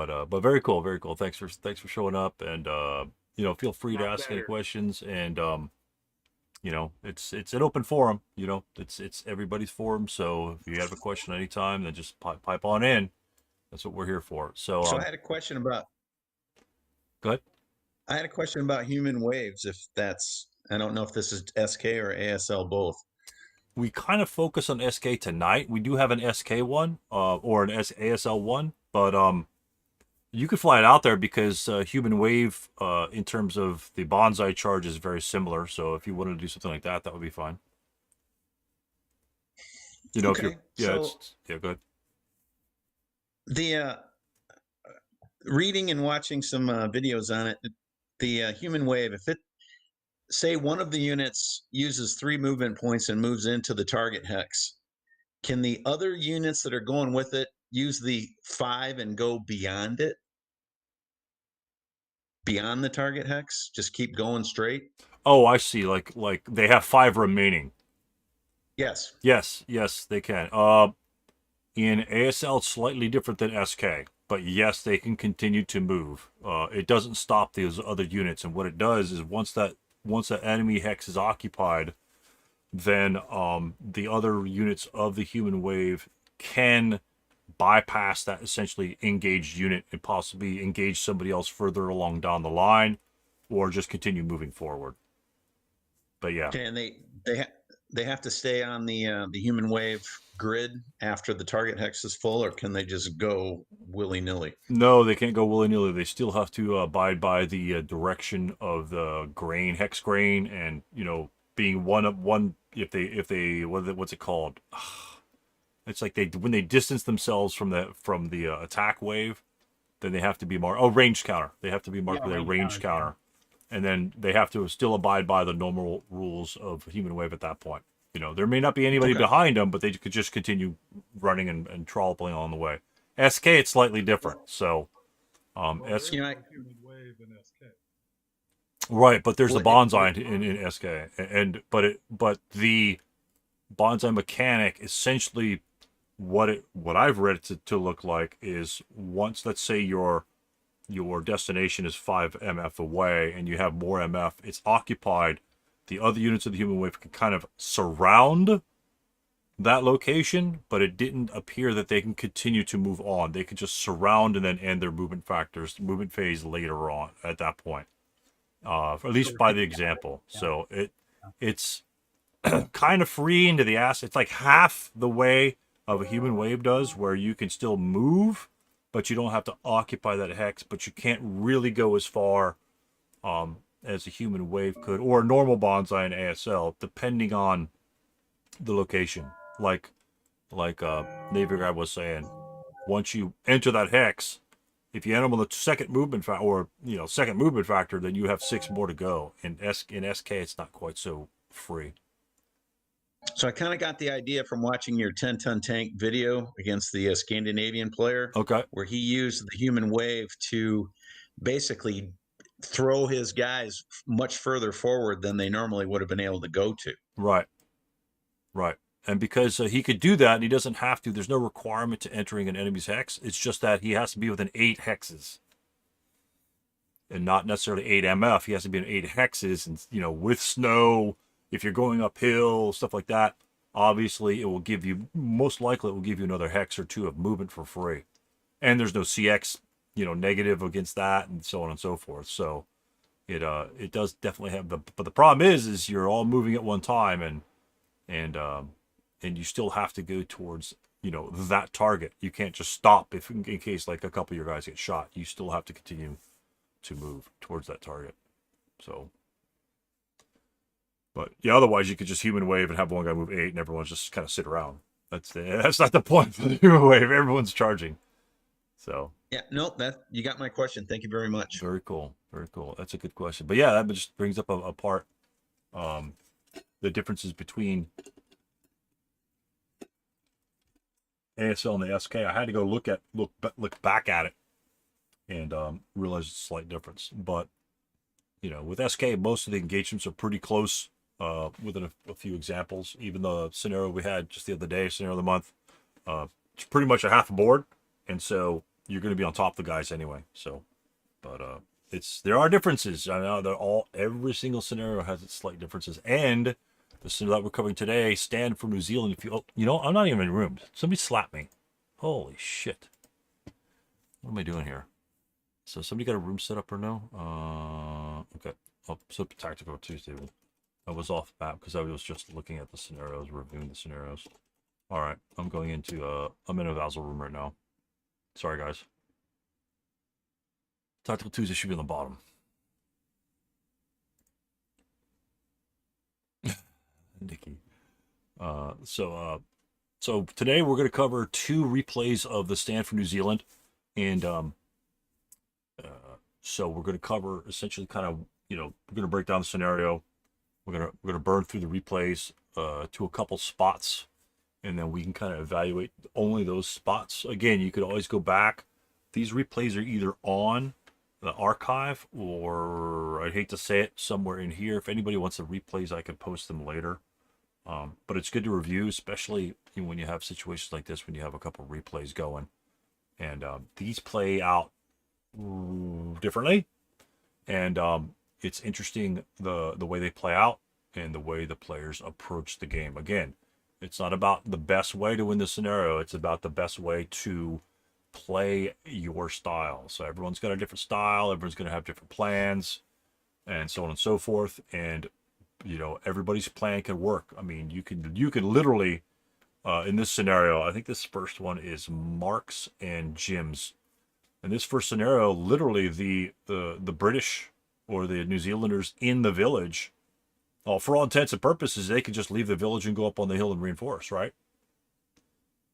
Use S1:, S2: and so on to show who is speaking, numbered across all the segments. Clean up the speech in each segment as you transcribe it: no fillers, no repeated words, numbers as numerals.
S1: But very cool, very cool. Thanks for showing up, and feel free to
S2: Not
S1: ask any
S2: better.
S1: questions. And it's an open forum. It's everybody's forum. So if you have a question anytime, then just pipe on in. That's what we're here for. So
S2: So
S1: go ahead.
S2: I had a question about human waves. If that's, I don't know if this is SK or ASL both.
S1: We kind of focus on SK tonight. We do have an SK one, or an ASL one, but you could fly it out there because human wave, in terms of the bonsai charge, is very similar. So if you wanted to do something like that, that would be fine. If you're,
S2: Okay,
S1: yeah,
S2: so
S1: yeah, good.
S2: the reading and watching some videos on it, the human wave, if it say one of the units uses 3 movement points and moves into the target hex, can the other units that are going with it use the 5 and go beyond it, beyond the target hex? Just keep going straight?
S1: Oh, I see. Like they have five remaining.
S2: Yes.
S1: Yes, yes, they can. In ASL, it's slightly different than SK, but yes, they can continue to move. It doesn't stop those other units, and what it does is once that enemy hex is occupied, then the other units of the human wave can bypass that essentially engaged unit and possibly engage somebody else further along down the line, or just continue moving forward. But yeah,
S2: Okay, and they have to stay on the human wave grid after the target hex is full, or can they just go willy nilly?
S1: no, they can't go willy nilly. They still have to abide by the direction of the grain, hex grain, and being one up one. If they what's it called? It's like they when they distance themselves from the attack wave, then they have to be marked. Oh, range counter. They have to be marked
S2: Yeah,
S1: with a
S2: range
S1: range
S2: counters. Yeah.
S1: counter, and then they have to still abide by the normal rules of human wave at that point. There may not be anybody
S2: Okay.
S1: behind them, but they could just continue running and trolloping on the way. SK, it's slightly different. So,
S3: Well, there
S1: S
S3: is
S2: You know,
S3: no human wave in SK.
S1: right, but there's the
S2: well,
S1: bonsai in SK, but the bonsai mechanic essentially what I've read it to look like is once, let's say, your destination is 5 MF away and you have more MF, it's occupied. The other units of the human wave can kind of surround that location, but it didn't appear that they can continue to move on. They could just surround and then end their movement phase later on at that point. At
S2: so
S1: least by the example. So it's kind of free into the ass. It's like half the way of a human wave does, where you can still move, but you don't have to occupy that hex. But you can't really go as far as a human wave could, or a normal bonsai in ASL, depending on the location. Like Navy Guy was saying, once you enter that hex, if you enter on the second movement factor, or second movement factor, then you have six more to go. In SK, it's not quite so free.
S2: so I kind of got the idea from watching your 10-ton tank video against the Scandinavian player,
S1: Okay.
S2: where he used the human wave to basically throw his guys much further forward than they normally would have been able to go to.
S1: Right. Right. And because he could do that, and he doesn't have to. There's no requirement to entering an enemy's hex. It's just that he has to be within 8 hexes, and not necessarily 8 MF. He has to be in 8 hexes, and with snow, if you're going uphill, stuff like that. Obviously, it will give you, most likely, it will give you another hex or two of movement for free, and there's no CX, negative against that, and so on and so forth. So it does definitely have but the problem is you're all moving at one time, and you still have to go towards that target. You can't just stop if in case like a couple of your guys get shot. You still have to continue to move towards that target. So, but yeah, otherwise you could just human wave and have one guy move 8 and everyone's just kind of sit around. That's not the point for the human wave. Everyone's charging. So
S2: Yeah, no, that you got my question. Thank you very much.
S1: very cool, very cool. That's a good question. But yeah, that just brings up a part, um, the differences between ASL and the SK. I had to go look back at it and realize it's a slight difference. But with SK, most of the engagements are pretty close. Within a few examples, even the scenario we had just the other day, scenario of the month, it's pretty much a half a board, and so you're going to be on top of the guys anyway. So, but there are differences. I know every single scenario has its slight differences. And the scenario that we're covering today, Stand for New Zealand. If I'm not even in rooms. Somebody slapped me. Holy shit! What am I doing here? So somebody got a room set up or no? Okay. Oh, so Tactical Tuesday. I was off map because I was just looking at the scenarios, reviewing the scenarios. All right, I'm going into I'm in a Vassal room right now. Sorry, guys. Tactical Tuesday should be on the bottom. Nikki. So today we're going to cover 2 replays of the Stand for New Zealand, and so we're going to cover essentially kind of we're going to break down the scenario. We're gonna burn through the replays to a couple spots, and then we can kind of evaluate only those spots. Again, you could always go back. These replays are either on the archive or, I'd hate to say it, somewhere in here. If anybody wants the replays, I could post them later. But it's good to review, especially when you have situations like this, when you have a couple replays going. And these play out differently. And it's interesting the way they play out and the way the players approach the game. Again, it's not about the best way to win the scenario. It's about the best way to play your style. So everyone's got a different style. Everyone's going to have different plans and so on and so forth. And, everybody's plan can work. I mean, you can literally, in this scenario, I think this first one is Mark's and Jim's. In this first scenario, literally the British or the New Zealanders in the village, for all intents and purposes, they could just leave the village and go up on the hill and reinforce, right?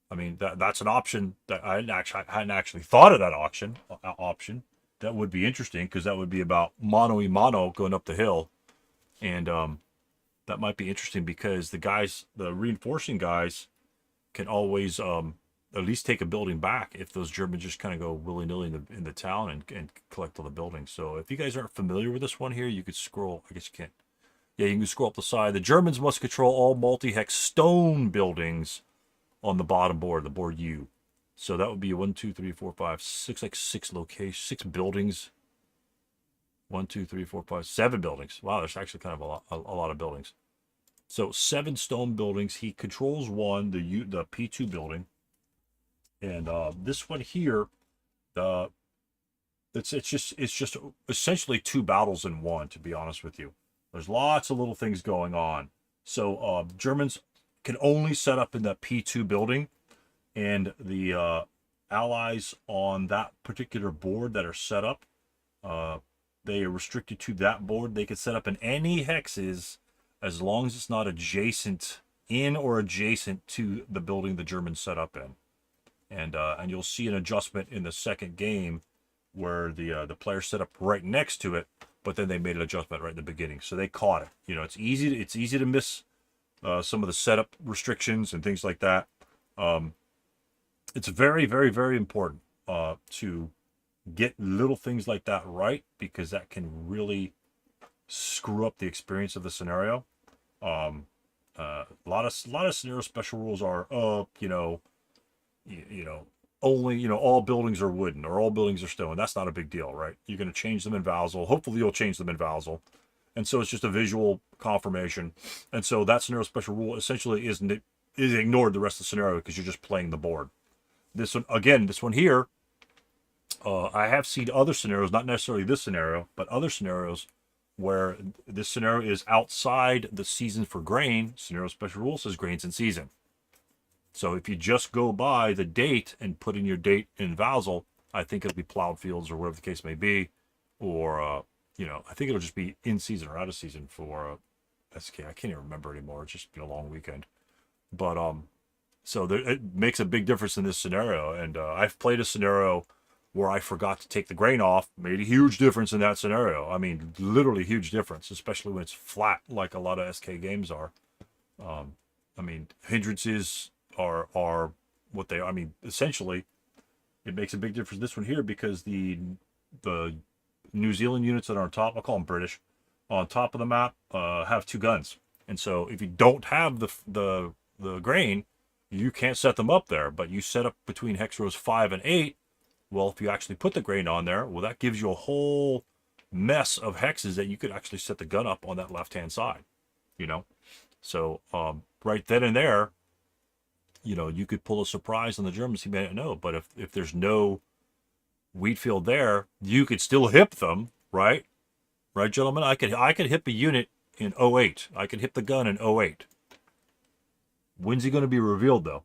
S1: I mean, that's an option that I hadn't actually thought of that option. That would be interesting because that would be about mano a mano going up the hill. And that might be interesting because the reinforcing guys can always at least take a building back if those Germans just kind of go willy-nilly in the town and collect all the buildings. So if you guys aren't familiar with this one here, you could scroll. I guess you can't. Yeah, you can scroll up the side. The Germans must control all multi-hex stone buildings on the bottom board, the board U. So that would be 1, 2, 3, 4, 5, 6, like 6 locations, 6 buildings. 1, 2, 3, 4, 5, 7 buildings. Wow, there's actually kind of a lot of buildings. So 7 stone buildings. He controls one, the P2 building. And this one here, it's just essentially 2 battles in one, to be honest with you. There's lots of little things going on. So Germans can only set up in that P2 building, and the allies on that particular board that are set up, they are restricted to that board. They can set up in any hexes as long as it's not adjacent to the building the Germans set up in. And you'll see an adjustment in the second game where the player set up right next to it, but then they made an adjustment right in the beginning, so they caught it. It's easy to miss some of the setup restrictions and things like that. It's very, very, very important to get little things like that right, because that can really screw up the experience of the scenario. A lot of scenario special rules are only, all buildings are wooden or all buildings are stone. That's not a big deal, right? You're going to change them in Vassal. Hopefully you'll change them in Vassal. And so it's just a visual confirmation. And so that scenario special rule essentially is ignored the rest of the scenario because you're just playing the board. This one here, I have seen other scenarios, not necessarily this scenario, but other scenarios where this scenario is outside the season for grain. Scenario special rule says grain's in season. So if you just go by the date and put in your date in Vassal, I think it'll be plowed fields or whatever the case may be. Or, I think it'll just be in season or out of season for SK. I can't even remember anymore. It's just been a long weekend. But, so it makes a big difference in this scenario. And I've played a scenario where I forgot to take the grain off. Made a huge difference in that scenario. I mean, literally huge difference, especially when it's flat like a lot of SK games are. Hindrances are what they are. I mean, essentially, it makes a big difference this one here because the New Zealand units that are on top, I'll call them British, on top of the map have 2 guns. And so if you don't have the grain, you can't set them up there. But you set up between hex rows 5 and 8, Well, if you actually put the grain on there, well, that gives you a whole mess of hexes that you could actually set the gun up on that left-hand side, you know? So right then and there, you know, you could pull a surprise on the Germans. He may not know, but if there's no wheat field there, you could still hip them, right? Right, gentlemen? I could hip a unit in '08. I could hip the gun in '08. When's he going to be revealed, though?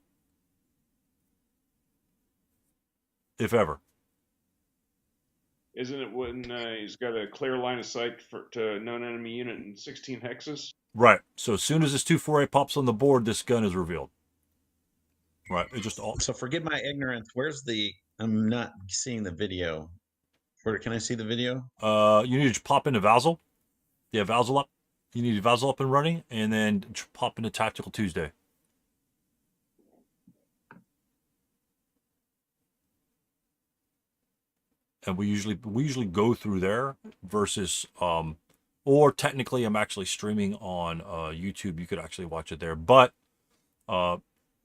S1: If ever.
S4: Isn't it when he's got a clear line of sight to known enemy unit in 16 hexes?
S1: Right. So as soon as this 248 pops on the board, this gun is revealed. Right. It just all.
S2: So forgive my ignorance. Where's the? I'm not seeing the video. Where can I see the video?
S1: You need to pop into Vassal. Yeah, Vassal up. You need Vassal up and running, and then pop into Tactical Tuesday. And we usually go through there versus or technically I'm actually streaming on YouTube. You could actually watch it there, but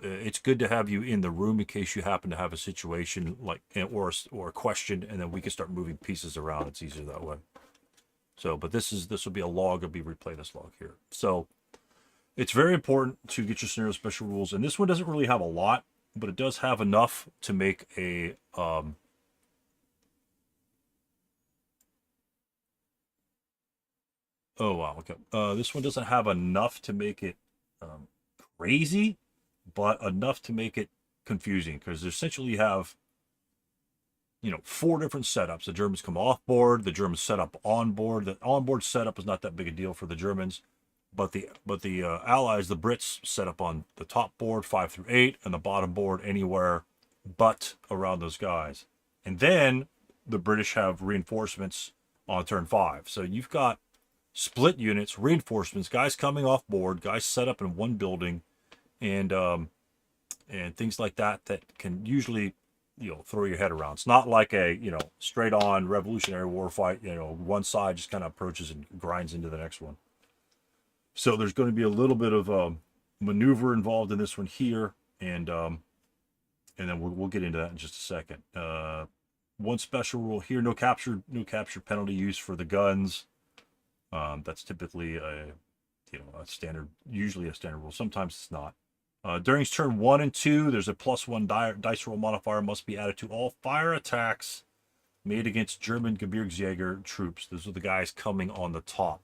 S1: it's good to have you in the room in case you happen to have a situation like or a question, and then we can start moving pieces around. It's easier that way. So, but this will be a log. I'll be replay this log here. So it's very important to get your scenario special rules, and this one doesn't really have a lot, but it does have enough to make a oh wow, okay. This one doesn't have enough to make it crazy, but enough to make it confusing, because essentially you have, you know, 4 different setups. The Germans come off board, the Germans set up on board. The onboard setup is not that big a deal for the Germans, but the Allies, the Brits, set up on the top board 5 through 8, and the bottom board anywhere but around those guys. And then the British have reinforcements on turn 5. So you've got split units, reinforcements, guys coming off board, guys set up in one building, and things like that can usually, you know, throw your head around. It's not like a, you know, straight on Revolutionary War fight, you know, one side just kind of approaches and grinds into the next one. So there's going to be a little bit of maneuver involved in this one here, and then we'll get into that in just a second. One special rule here: no capture penalty use for the guns. That's typically a standard, usually a standard rule. Sometimes it's not. During turn 1 and 2, there's a +1 dice roll modifier must be added to all fire attacks made against German Gebirgsjäger troops. Those are the guys coming on the top.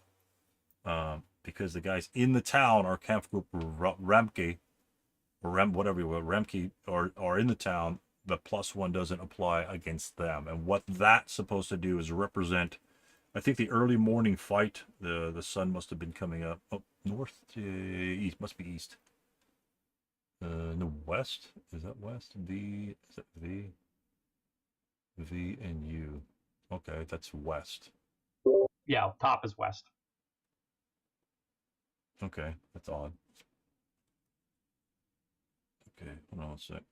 S1: Because the guys in the town are Kampfgruppe Remke, or whatever you will, Remke, are in the town. The +1 doesn't apply against them. And what that's supposed to do is represent, I think, the early morning fight. The sun must have been coming up. Oh, north to east, must be east. No, west. Is that west? V. Is that V? V and U. Okay, that's west.
S5: Yeah, top is west.
S1: Okay, that's odd. Okay, hold on a sec.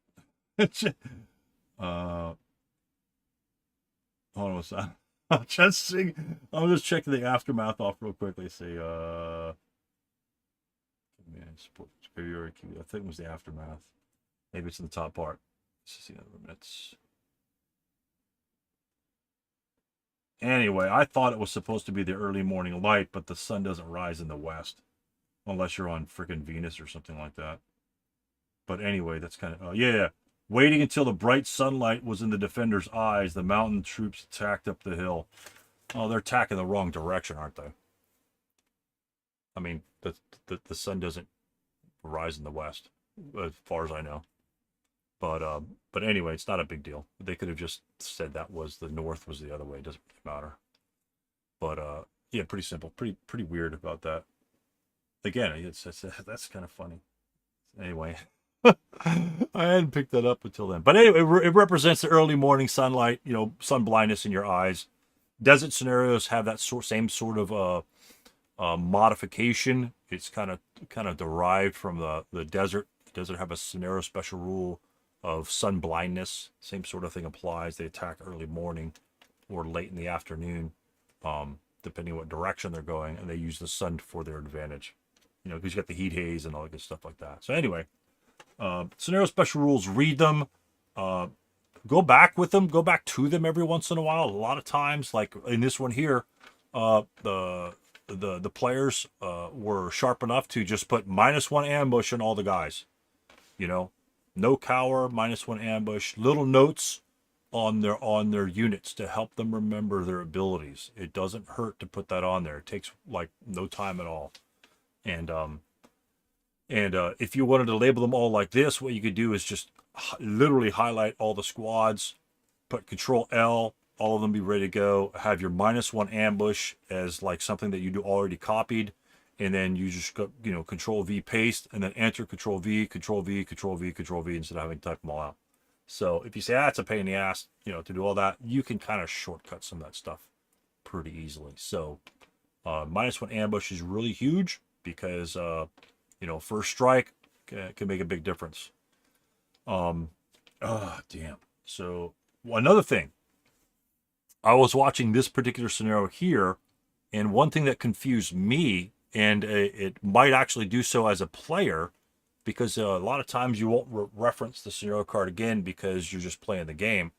S1: Hold on a sec. I'm just checking the aftermath off real quickly. See, February, I think it was the aftermath. Maybe it's in the top part. Let's see. That's anyway. I thought it was supposed to be the early morning light, but the sun doesn't rise in the west unless you're on freaking Venus or something like that. But anyway, that's kind of yeah. Waiting until the bright sunlight was in the defenders' eyes, the mountain troops attacked up the hill. Oh, they're attacking the wrong direction, aren't they? I mean, the sun doesn't rise in the west, as far as I know. But anyway, it's not a big deal. They could have just said that was the north was the other way. It doesn't really matter. But yeah, pretty simple. Pretty weird about that. Again, that's kind of funny. Anyway. I hadn't picked that up until then. But anyway, it represents the early morning sunlight, you know, sun blindness in your eyes. Desert scenarios have that same sort of modification. It's kind of derived from the desert. The desert have a scenario special rule of sun blindness. Same sort of thing applies. They attack early morning or late in the afternoon, depending what direction they're going, and they use the sun for their advantage. You know, because you got the heat haze and all that good stuff like that. So anyway. Scenario special rules, read them. go back with them, go back to them every once in a while. A lot of times, like in this one here, the players were sharp enough to just put -1 ambush on all the guys. You know, no cower, -1 ambush, little notes on their units to help them remember their abilities. It doesn't hurt to put that on there. It takes like no time at all. And if you wanted to label them all like this, what you could do is just literally highlight all the squads, put Control L, all of them be ready to go. Have your -1 ambush as like something that you do already copied, and then you just go, Control V paste, and then enter Control V, Control V, Control V, Control V instead of having to type them all out. So if you say it's a pain in the ass, to do all that, you can kind of shortcut some of that stuff pretty easily. So -1 ambush is really huge because first strike can make a big difference. Damn. So another thing, I was watching this particular scenario here, and one thing that confused me, and it might actually do so as a player, because a lot of times you won't reference the scenario card again because you're just playing the game.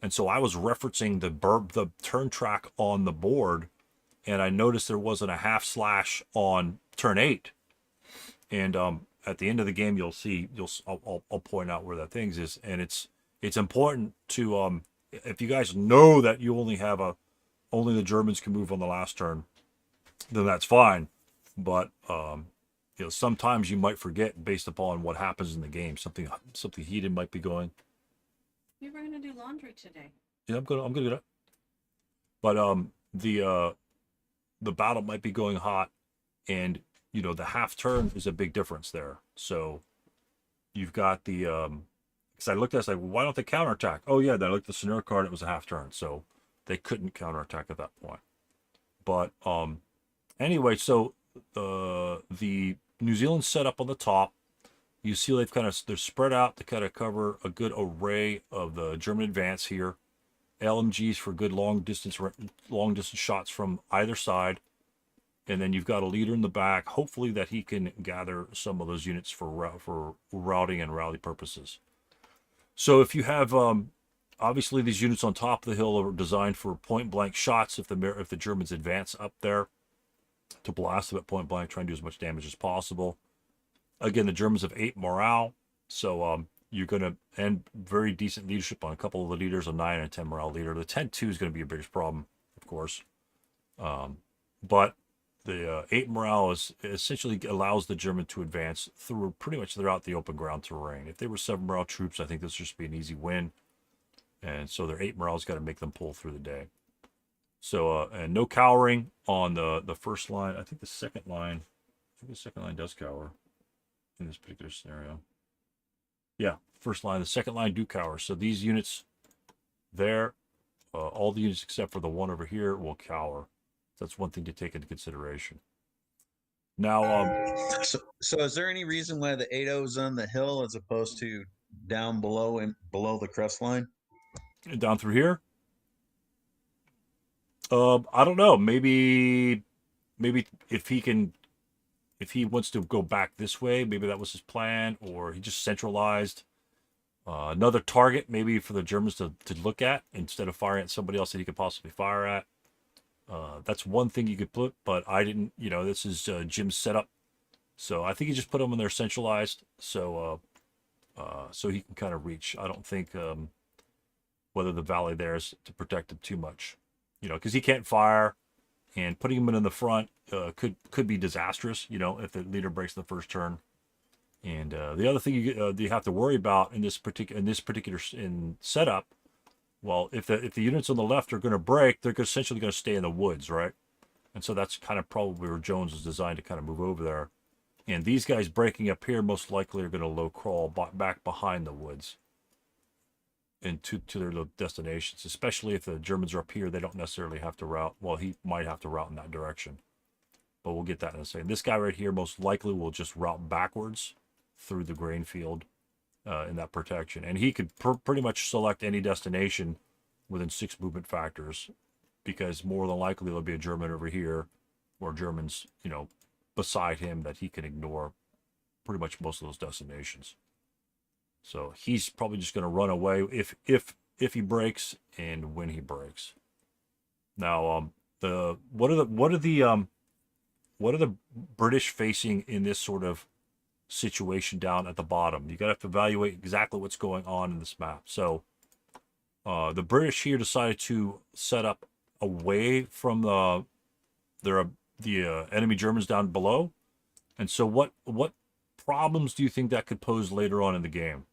S1: And so I was referencing the turn track on the board, and I noticed there wasn't a // on turn 8. And at the end of the game, you'll see. I'll point out where that thing is, and it's important to if you guys know that you only have only the Germans can move on the last turn, then that's fine. But sometimes you might forget based upon what happens in the game. Something heated might be going.
S6: You were gonna do laundry today.
S1: Yeah, I'm gonna do that. But the battle might be going hot, and the half turn is a big difference there. So you've got the because I looked at it, I was like, why don't they counterattack? Oh yeah, then I looked at the scenario card, it was a half turn, so they couldn't counterattack at that point. But anyway, so the New Zealand setup on the top, you see they're spread out to kind of cover a good array of the German advance here. LMGs for good long distance shots from either side. And then you've got a leader in the back, hopefully that he can gather some of those units for routing and rally purposes. So if you have, obviously these units on top of the hill are designed for point blank shots if the Germans advance up there, to blast them at point blank, try and do as much damage as possible. Again, the Germans have 8 morale, so you're going to end very decent leadership on a couple of the leaders, a 9 and a 10 morale leader. The 10-2 is going to be your biggest problem, of course. But the 8 morale essentially allows the German to advance through pretty much throughout the open ground terrain. If they were 7 morale troops, I think this would just be an easy win. And so their 8 morale's got to make them pull through the day. So, and no cowering on the first line. I think the second line does cower in this particular scenario. Yeah, first line. The second line do cower. So these units there, all the units except for the one over here will cower. That's one thing to take into consideration. Now,
S2: so is there any reason why the 8-0's on the hill as opposed to down below and below the crest line?
S1: Down through here? I don't know. Maybe if he wants to go back this way, maybe that was his plan, or he just centralized another target maybe for the Germans to look at instead of firing at somebody else that he could possibly fire at. That's one thing you could put, but I didn't, this is Jim's setup. So I think he just put them in there centralized so he can kind of reach. I don't think whether the valley there is to protect him too much, because he can't fire, and putting him in the front could be disastrous, if the leader breaks the first turn. And the other thing you have to worry about in this particular setup, well, if the units on the left are going to break, they're essentially going to stay in the woods, right? And so that's kind of probably where Jones was designed to kind of move over there. And these guys breaking up here most likely are going to low crawl back behind the woods and to their destinations, especially if the Germans are up here. They don't necessarily have to route. Well, he might have to route in that direction, but we'll get that in a second. This guy right here most likely will just route backwards through the grain field in that protection. And he could pretty much select any destination within 6 movement factors, because more than likely there'll be a German over here or Germans, beside him that he can ignore pretty much most of those destinations. So he's probably just going to run away if he breaks and when he breaks. Now, what are the British facing in this sort of situation down at the bottom? You got to have to evaluate exactly what's going on in this map. So, the British here decided to set up away from the enemy Germans down below. And so, what problems do you think that could pose later on in the game?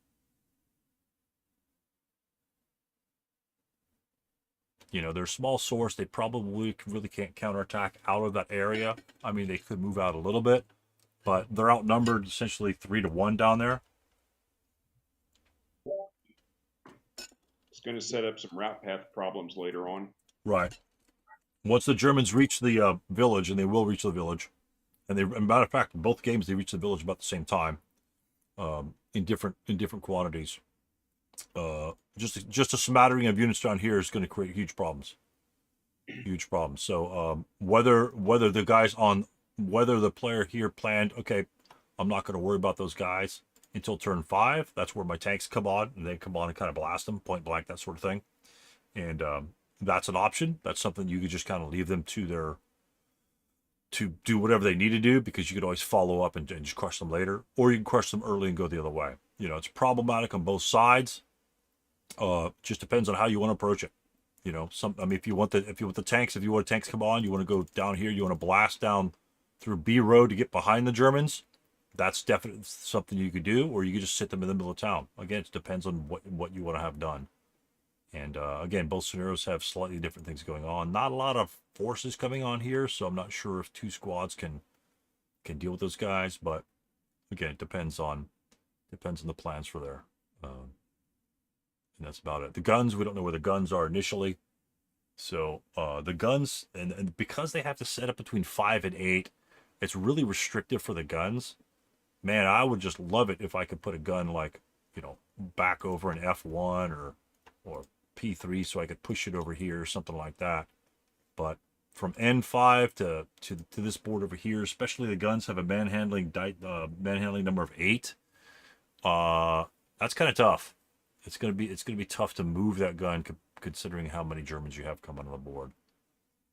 S1: You know, they're a small source. They probably really can't counterattack out of that area. I mean, they could move out a little bit, but they're outnumbered essentially 3-1 down there.
S4: It's going to set up some route path problems later on.
S1: Right. Once the Germans reach the village, and they will reach the village, and as a matter of fact, in both games they reach the village about the same time, in different quantities. Just a smattering of units down here is going to create huge problems. Huge problems. So whether the player here planned, okay, I'm not going to worry about those guys until turn 5. That's where my tanks come on, and they come on and kind of blast them point blank, that sort of thing. And that's an option. That's something you could just kind of leave them to do whatever they need to do, because you could always follow up and just crush them later, or you can crush them early and go the other way. You know, it's problematic on both sides. Just depends on how you want to approach it. You know, if you want the tanks, if you want tanks come on, you want to go down here, you want to blast down through B road to get behind the Germans. That's definitely something you could do, or you could just sit them in the middle of town. Again, it depends on what you want to have done. And again, both scenarios have slightly different things going on. Not a lot of forces coming on here, so I'm not sure if 2 squads can deal with those guys. But again, it depends on the plans for there. And that's about it. The guns, we don't know where the guns are initially. So the guns, and because they have to set up between 5 and 8, it's really restrictive for the guns. Man, I would just love it if I could put a gun like, you know, back over an F1 or P3, so I could push it over here or something like that. But from N5 to this board over here, especially the guns have a manhandling number of 8. That's kind of tough. It's gonna be tough to move that gun considering how many Germans you have coming on the board.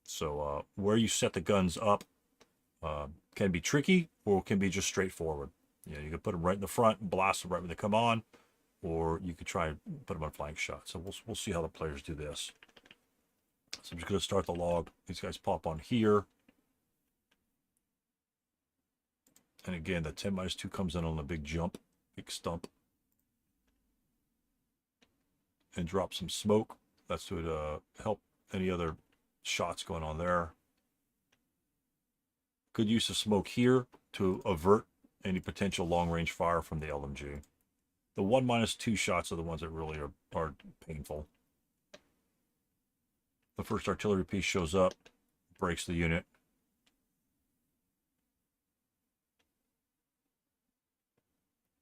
S1: So where you set the guns up can be tricky, or can be just straightforward. You know, you can put them right in the front and blast them right when they come on, or you could try and put them on flank shot. So we'll see how the players do this. So I'm just going to start the log. These guys pop on here. And again, the 10-2 comes in on a big jump, big stump. And drop some smoke. That's to help any other shots going on there. Good use of smoke here to avert any potential long-range fire from the LMG. The 1-2 shots are the ones that really are painful. The first artillery piece shows up, breaks the unit.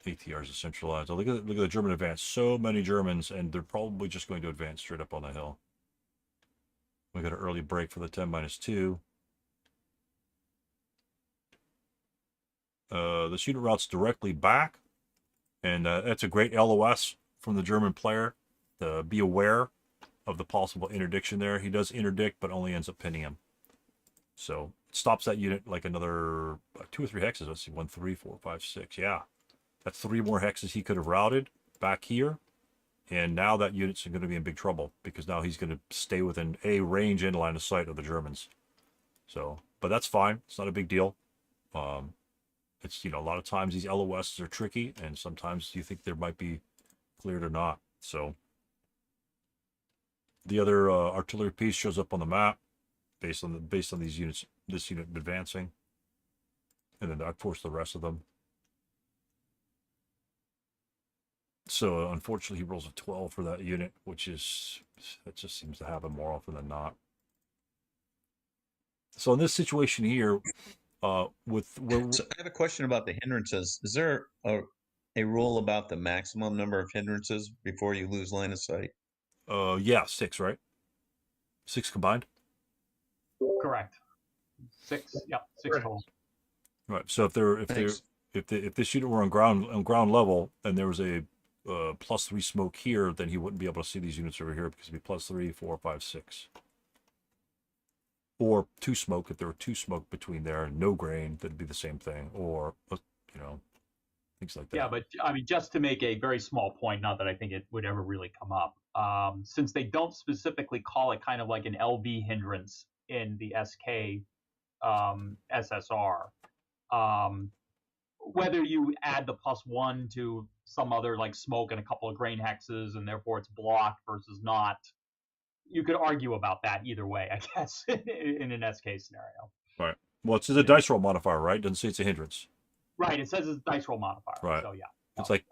S1: ATRs are centralized. Oh, look at the German advance. So many Germans, and they're probably just going to advance straight up on the hill. We got an early break for the 10-2. The unit routes directly back, and that's a great LOS from the German player. To be aware of the possible interdiction there. He does interdict, but only ends up pinning him. So it stops that unit like another 2 or 3 hexes. Let's see, 1, 3, 4, 5, 6. Yeah. That's 3 more hexes he could have routed back here. And now that unit's going to be in big trouble, because now he's going to stay within a range and line of sight of the Germans. So, but that's fine. It's not a big deal. It's, you know, a lot of times these LOSs are tricky, and sometimes you think there might be cleared or not. So the other artillery piece shows up on the map based on these units, this unit advancing, and then of course the rest of them. So unfortunately, he rolls a 12 for that unit, that just seems to happen more often than not. So in this situation here,
S2: So I have a question about the hindrances. Is there a rule about the maximum number of hindrances before you lose line of sight?
S1: Yeah, 6, right? 6 combined.
S5: Correct. 6. Yep. 6 total.
S1: Right. So if this unit were on ground level, and there was a +3 smoke here, then he wouldn't be able to see these units over here because it'd be +3, 4, 5, 6. Or 2 smoke if there were 2 smoke between there and no grain, that'd be the same thing. Or things like that.
S5: Yeah, but I mean, just to make a very small point, not that I think it would ever really come up, since they don't specifically call it kind of like an LV hindrance in the SK SSR, whether you add the +1 to some other like smoke and a couple of grain hexes, and therefore it's blocked versus not, you could argue about that either way, I guess, in an SK scenario.
S1: Right. Well, it's a dice roll modifier, right? It doesn't say it's a hindrance.
S5: Right. It says it's a dice roll modifier.
S1: Right.
S5: So yeah.
S1: It's like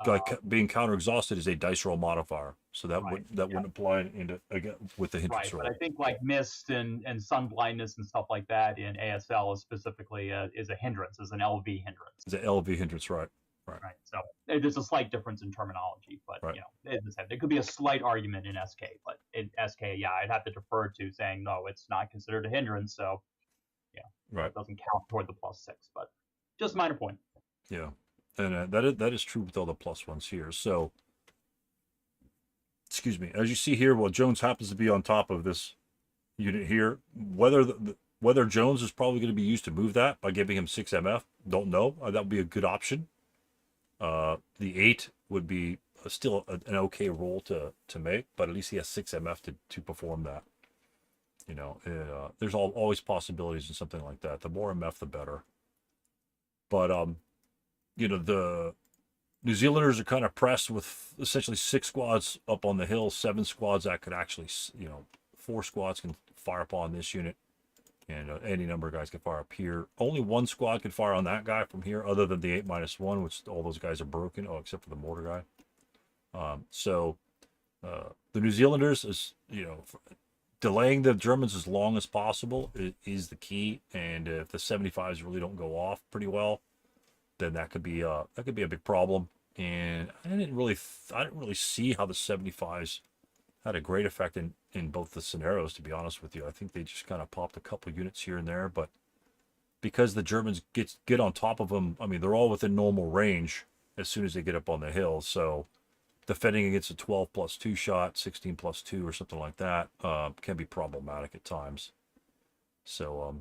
S1: being counter exhausted is a dice roll modifier, so that
S5: Right,
S1: wouldn't apply into again with the hindrance
S5: Right,
S1: roll.
S5: but I think like mist and sun blindness and stuff like that in ASL is specifically is a hindrance, is an LV hindrance.
S1: It's an LV hindrance, right?
S5: Right. So there's a slight difference in terminology, but
S1: Right.
S5: there could be a slight argument in SK, but in SK, yeah, I'd have to defer to saying no, it's not considered a hindrance, so yeah,
S1: Right.
S5: it doesn't count toward the +6, but just minor point.
S1: Yeah, and that is true with all the +1s here. So, excuse me, as you see here, well, Jones happens to be on top of this unit here. Whether Jones is probably going to be used to move that by giving him 6 MF, don't know. That would be a good option. The 8 would be still an okay roll to make, but at least he has 6 MF to perform that. There's always possibilities in something like that. The more MF, the better. But the New Zealanders are kind of pressed with essentially 6 squads up on the hill, 7 squads that could actually, 4 squads can fire upon this unit, and any number of guys can fire up here. Only 1 squad can fire on that guy from here, other than the 8-1, which all those guys are broken, except for the mortar guy. So the New Zealanders is, delaying the Germans as long as possible is the key, and if the 75s really don't go off pretty well, then that could be a big problem. And I didn't really see how the 75s had a great effect in both the scenarios, to be honest with you. I think they just kind of popped a couple units here and there, but because the Germans get on top of them, I mean, they're all within normal range as soon as they get up on the hill. So defending against a 12+2 shot, 16+2 or something like that can be problematic at times. So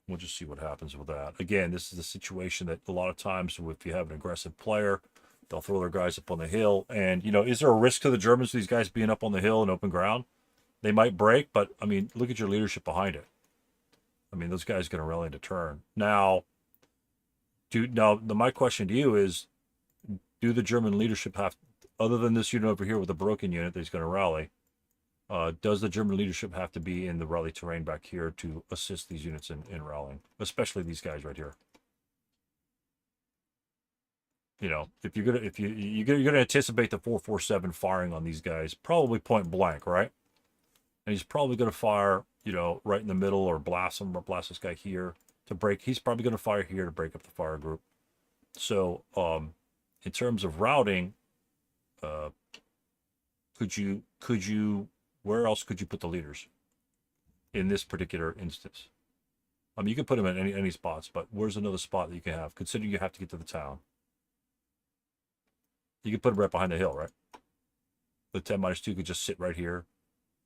S1: we'll just see what happens with that. Again, this is a situation that a lot of times if you have an aggressive player, they'll throw their guys up on the hill. And, is there a risk to the Germans, these guys being up on the hill in open ground? They might break, but, I mean, look at your leadership behind it. I mean, those guys are going to rally into turn. Now, my question to you is, do the German leadership have, other than this unit over here with a broken unit that's going to rally, does the German leadership have to be in the rally terrain back here to assist these units in rallying, especially these guys right here? If you're gonna anticipate the 447 firing on these guys, probably point blank, right? And he's probably gonna fire, right in the middle, or blast this guy here to break. He's probably gonna fire here to break up the fire group. So, in terms of routing, could you where else could you put the leaders in this particular instance? I mean, you can put them in any spots, but where's another spot that you can have, considering you have to get to the town? You can put them right behind the hill, right? The 10-2 could just sit right here.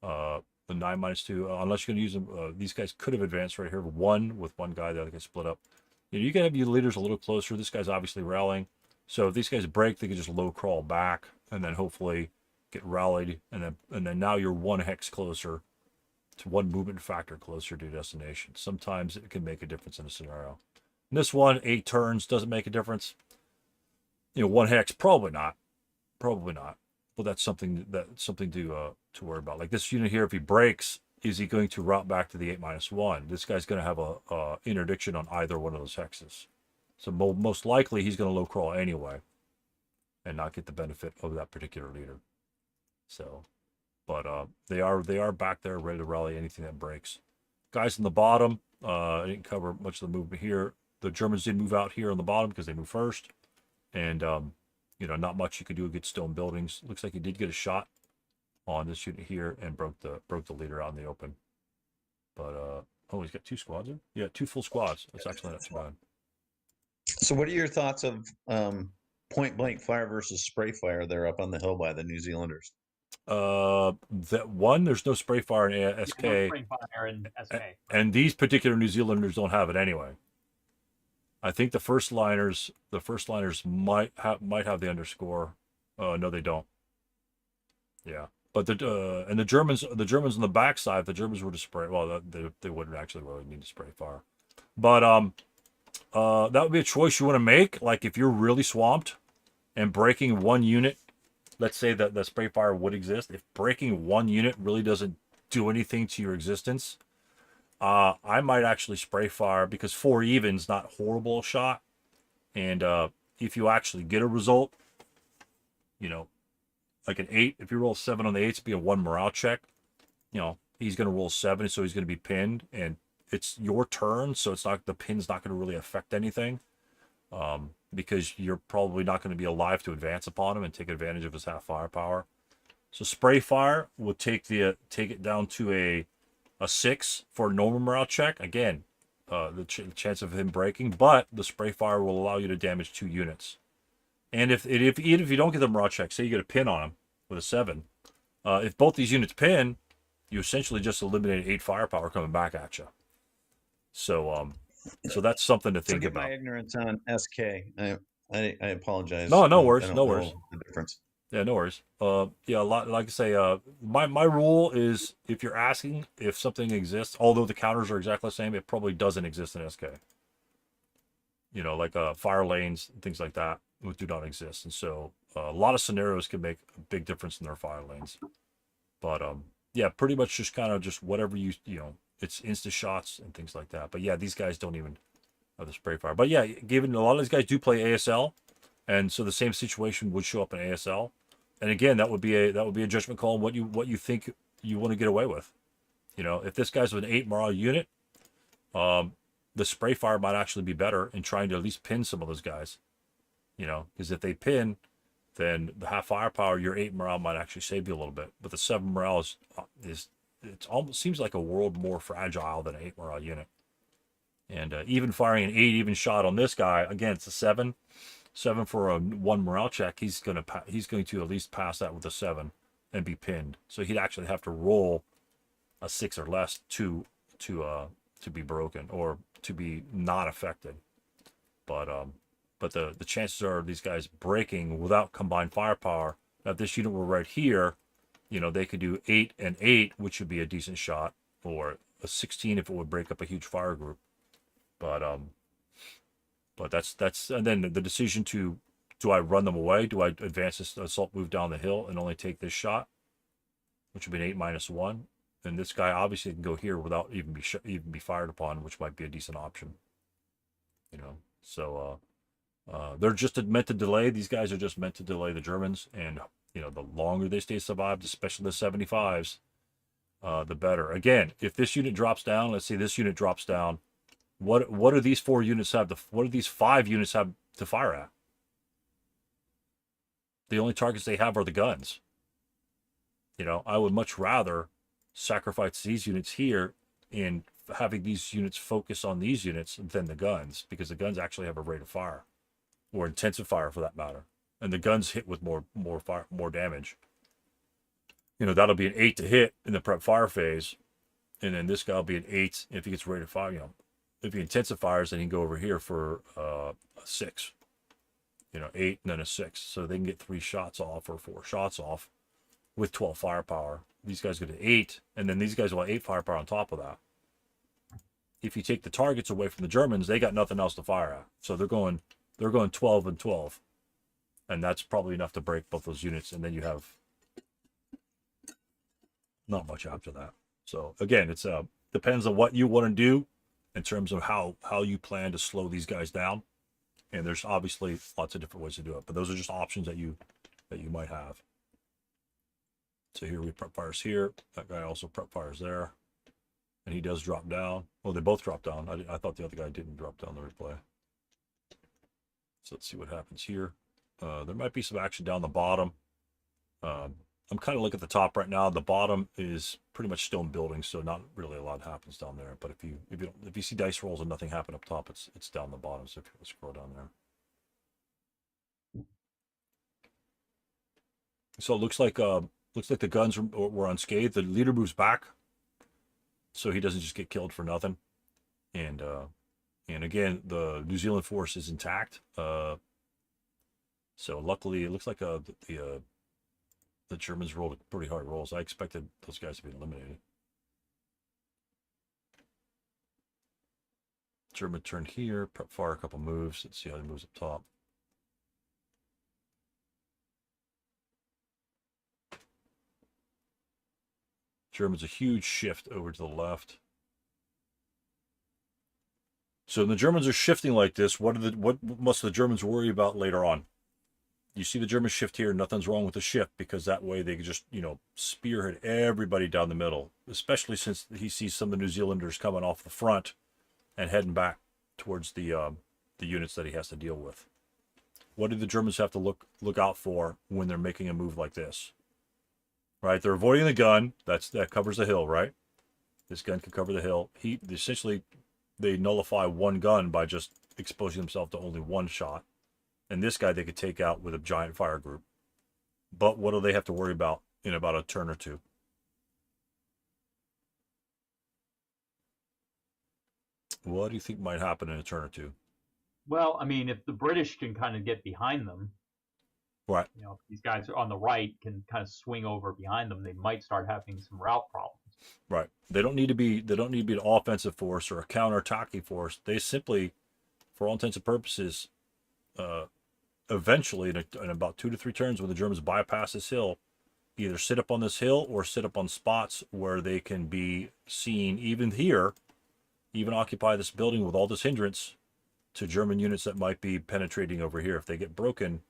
S1: The 9-2, unless you're going to use them, these guys could have advanced right here. One with one guy, the other guy split up. You can have your leaders a little closer. This guy's obviously rallying. So if these guys break, they can just low crawl back and then hopefully get rallied. And then now you're 1 hex closer to 1 movement factor closer to destination. Sometimes it can make a difference in a scenario. In this one, 8 turns doesn't make a difference. 1 hex, probably not. But that's something to worry about. Like this unit here, if he breaks, is he going to route back to the 8-1? This guy's going to have a interdiction on either one of those hexes. So most likely he's going to low crawl anyway, and not get the benefit of that particular leader. So, but they are back there ready to rally anything that breaks. Guys on the bottom, I didn't cover much of the movement here. The Germans did move out here on the bottom because they moved first. And, not much you could do against stone buildings. Looks like he did get a shot on this unit here and broke the leader out in the open. But, he's got 2 squads in? Yeah, 2 full squads. That's actually not too bad.
S2: So what are your thoughts of point blank fire versus spray fire there up on the hill by the New Zealanders?
S1: That one, there's no spray fire in
S5: Yeah, no
S1: SK,
S5: spring fire in SK. Right.
S1: and these particular New Zealanders don't have it anyway. I think the first liners might have the underscore. No, they don't. Yeah, but and the Germans on the backside, if the Germans were to spray, well, they wouldn't actually really need to spray fire. But that would be a choice you want to make. Like if you're really swamped and breaking one unit, let's say that the spray fire would exist. If breaking one unit really doesn't do anything to your existence, I might actually spray fire because 4 even's not horrible a shot. And if you actually get a result, you know, like an 8, if you roll 7 on the 8, it's be a 1 morale check. You know, he's going to roll 7, so he's going to be pinned, and it's your turn, so it's not, the pin's not going to really affect anything, because you're probably not going to be alive to advance upon him and take advantage of his half firepower. So spray fire will take it down to a 6 for a normal morale check. Again, the chance of him breaking, but the spray fire will allow you to damage 2 units. And if even if you don't get the morale check, say you get a pin on him with a 7, if both these units pin, you essentially just eliminate 8 firepower coming back at you. So so that's something to think
S2: Forgive
S1: about.
S2: my ignorance on SK. I apologize.
S1: No
S2: I
S1: worries,
S2: don't
S1: no
S2: know
S1: worries.
S2: the difference.
S1: Yeah, no worries. Yeah, a lot, like I say, my rule is if you're asking if something exists, although the counters are exactly the same, it probably doesn't exist in SK. You know, like fire lanes and things like that do not exist, and so a lot of scenarios can make a big difference in their fire lanes. But yeah, pretty much just kind of just whatever you know, it's insta shots and things like that. But yeah, these guys don't even have the spray fire. But yeah, given a lot of these guys do play ASL, and so the same situation would show up in ASL. And again, that would be a judgment call on what you think you want to get away with. You know, if this guy's with an 8 morale unit, the spray fire might actually be better in trying to at least pin some of those guys. You know, because if they pin, then the half firepower, your 8 morale might actually save you a little bit. But the 7 morale is it almost seems like a world more fragile than an 8 morale unit. And even firing an 8 even shot on this guy, again, it's a 7 for a 1 morale check. He's going to at least pass that with a 7 and be pinned. So he'd actually have to roll a 6 or less to be broken or to be not affected. But the chances are these guys breaking without combined firepower. Now, if this unit were right here, you know, they could do 8 and 8, which would be a decent shot, or a 16 if it would break up a huge fire group. But that's and then the decision do I run them away? Do I advance this assault move down the hill and only take this shot, which would be an 8 - 1? And this guy obviously can go here without even be fired upon, which might be a decent option. You know, so they're just meant to delay. These guys are just meant to delay the Germans, and you know, the longer they stay survived, especially the 75s, the better. Again, if this unit drops down, let's say this unit drops down, what do these 4 units have? What do these 5 units have to fire at? The only targets they have are the guns. You know, I would much rather sacrifice these units here and having these units focus on these units than the guns, because the guns actually have a rate of fire, or intensive fire for that matter, and the guns hit with more damage. You know, that'll be an 8 to hit in the prep fire phase, and then this guy will be an 8 if he gets rate of fire. You know, if he intensifies, then he can go over here for a 6. You know, 8 and then a 6, so they can get 3 shots off or 4 shots off with 12 firepower. These guys get an 8, and then these guys will have 8 firepower on top of that. If you take the targets away from the Germans, they got nothing else to fire at, so they're going 12 and 12, and that's probably enough to break both those units, and then you have not much after that. So again, it's depends on what you want to do in terms of how you plan to slow these guys down, and there's obviously lots of different ways to do it, but those are just options that you might have. So here we prep fires here. That guy also prep fires there, and he does drop down. Well, they both drop down. I thought the other guy didn't drop down the replay. So let's see what happens here. There might be some action down the bottom. I'm kind of looking at the top right now. The bottom is pretty much still in building, so not really a lot happens down there. But if you see dice rolls and nothing happen up top, it's down the bottom. So if you scroll down there. So it looks like the guns were unscathed. The leader moves back, so he doesn't just get killed for nothing. And again, the New Zealand force is intact. So luckily, it looks like the Germans rolled pretty hard rolls. I expected those guys to be eliminated. German turn here, prep fire a couple moves. Let's see how he moves up top. German's a huge shift over to the left. So when the Germans are shifting like this, what must the Germans worry about later on? You see the German shift here, nothing's wrong with the shift, because that way they can just, spearhead everybody down the middle, especially since he sees some of the New Zealanders coming off the front and heading back towards the units that he has to deal with. What do the Germans have to look out for when they're making a move like this? Right, they're avoiding the gun. That covers the hill, right? This gun can cover the hill. They nullify one gun by just exposing themselves to only one shot. And this guy they could take out with a giant fire group. But what do they have to worry about in about a turn or two? What do you think might happen in a turn or two?
S5: Well, I mean, if the British can kind of get behind them,
S1: Right.
S5: if these guys on the right can kind of swing over behind them, they might start having some route problems.
S1: Right. They don't need to be an offensive force or a counterattacking force. They simply, for all intents and purposes, eventually in about 2 to 3 turns, when the Germans bypass this hill, either sit up on this hill or sit up on spots where they can be seen even here, even occupy this building with all this hindrance to German units that might be penetrating over here. If they get broken,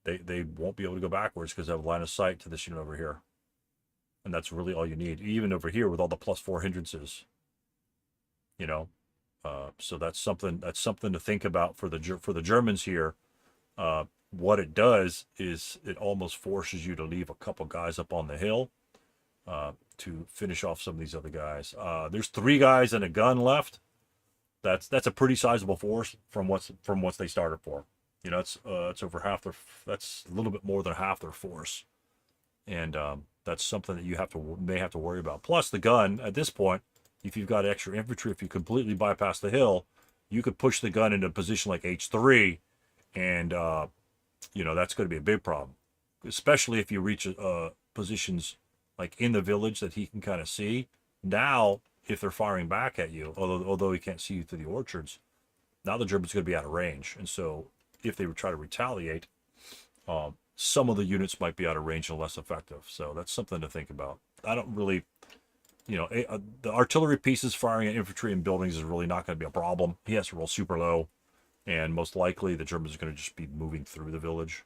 S1: they won't be able to go backwards because they have a line of sight to this unit over here. And that's really all you need, even over here with all the +4 hindrances. So that's something to think about for the Germans here. What it does is it almost forces you to leave a couple guys up on the hill to finish off some of these other guys. There's 3 guys and a gun left. That's a pretty sizable force from what they started for. It's over half that's a little bit more than half their force, and that's something that you may have to worry about. Plus the gun at this point, if you've got extra infantry, if you completely bypass the hill, you could push the gun into a position like H3, and that's going to be a big problem, especially if you reach positions like in the village that he can kind of see. Now, if they're firing back at you, although he can't see you through the orchards, now the Germans are going to be out of range, and so if they would try to retaliate, some of the units might be out of range and less effective. So that's something to think about. I don't really, the artillery pieces firing at infantry and buildings is really not going to be a problem. He has to roll super low, and most likely the Germans are going to just be moving through the village.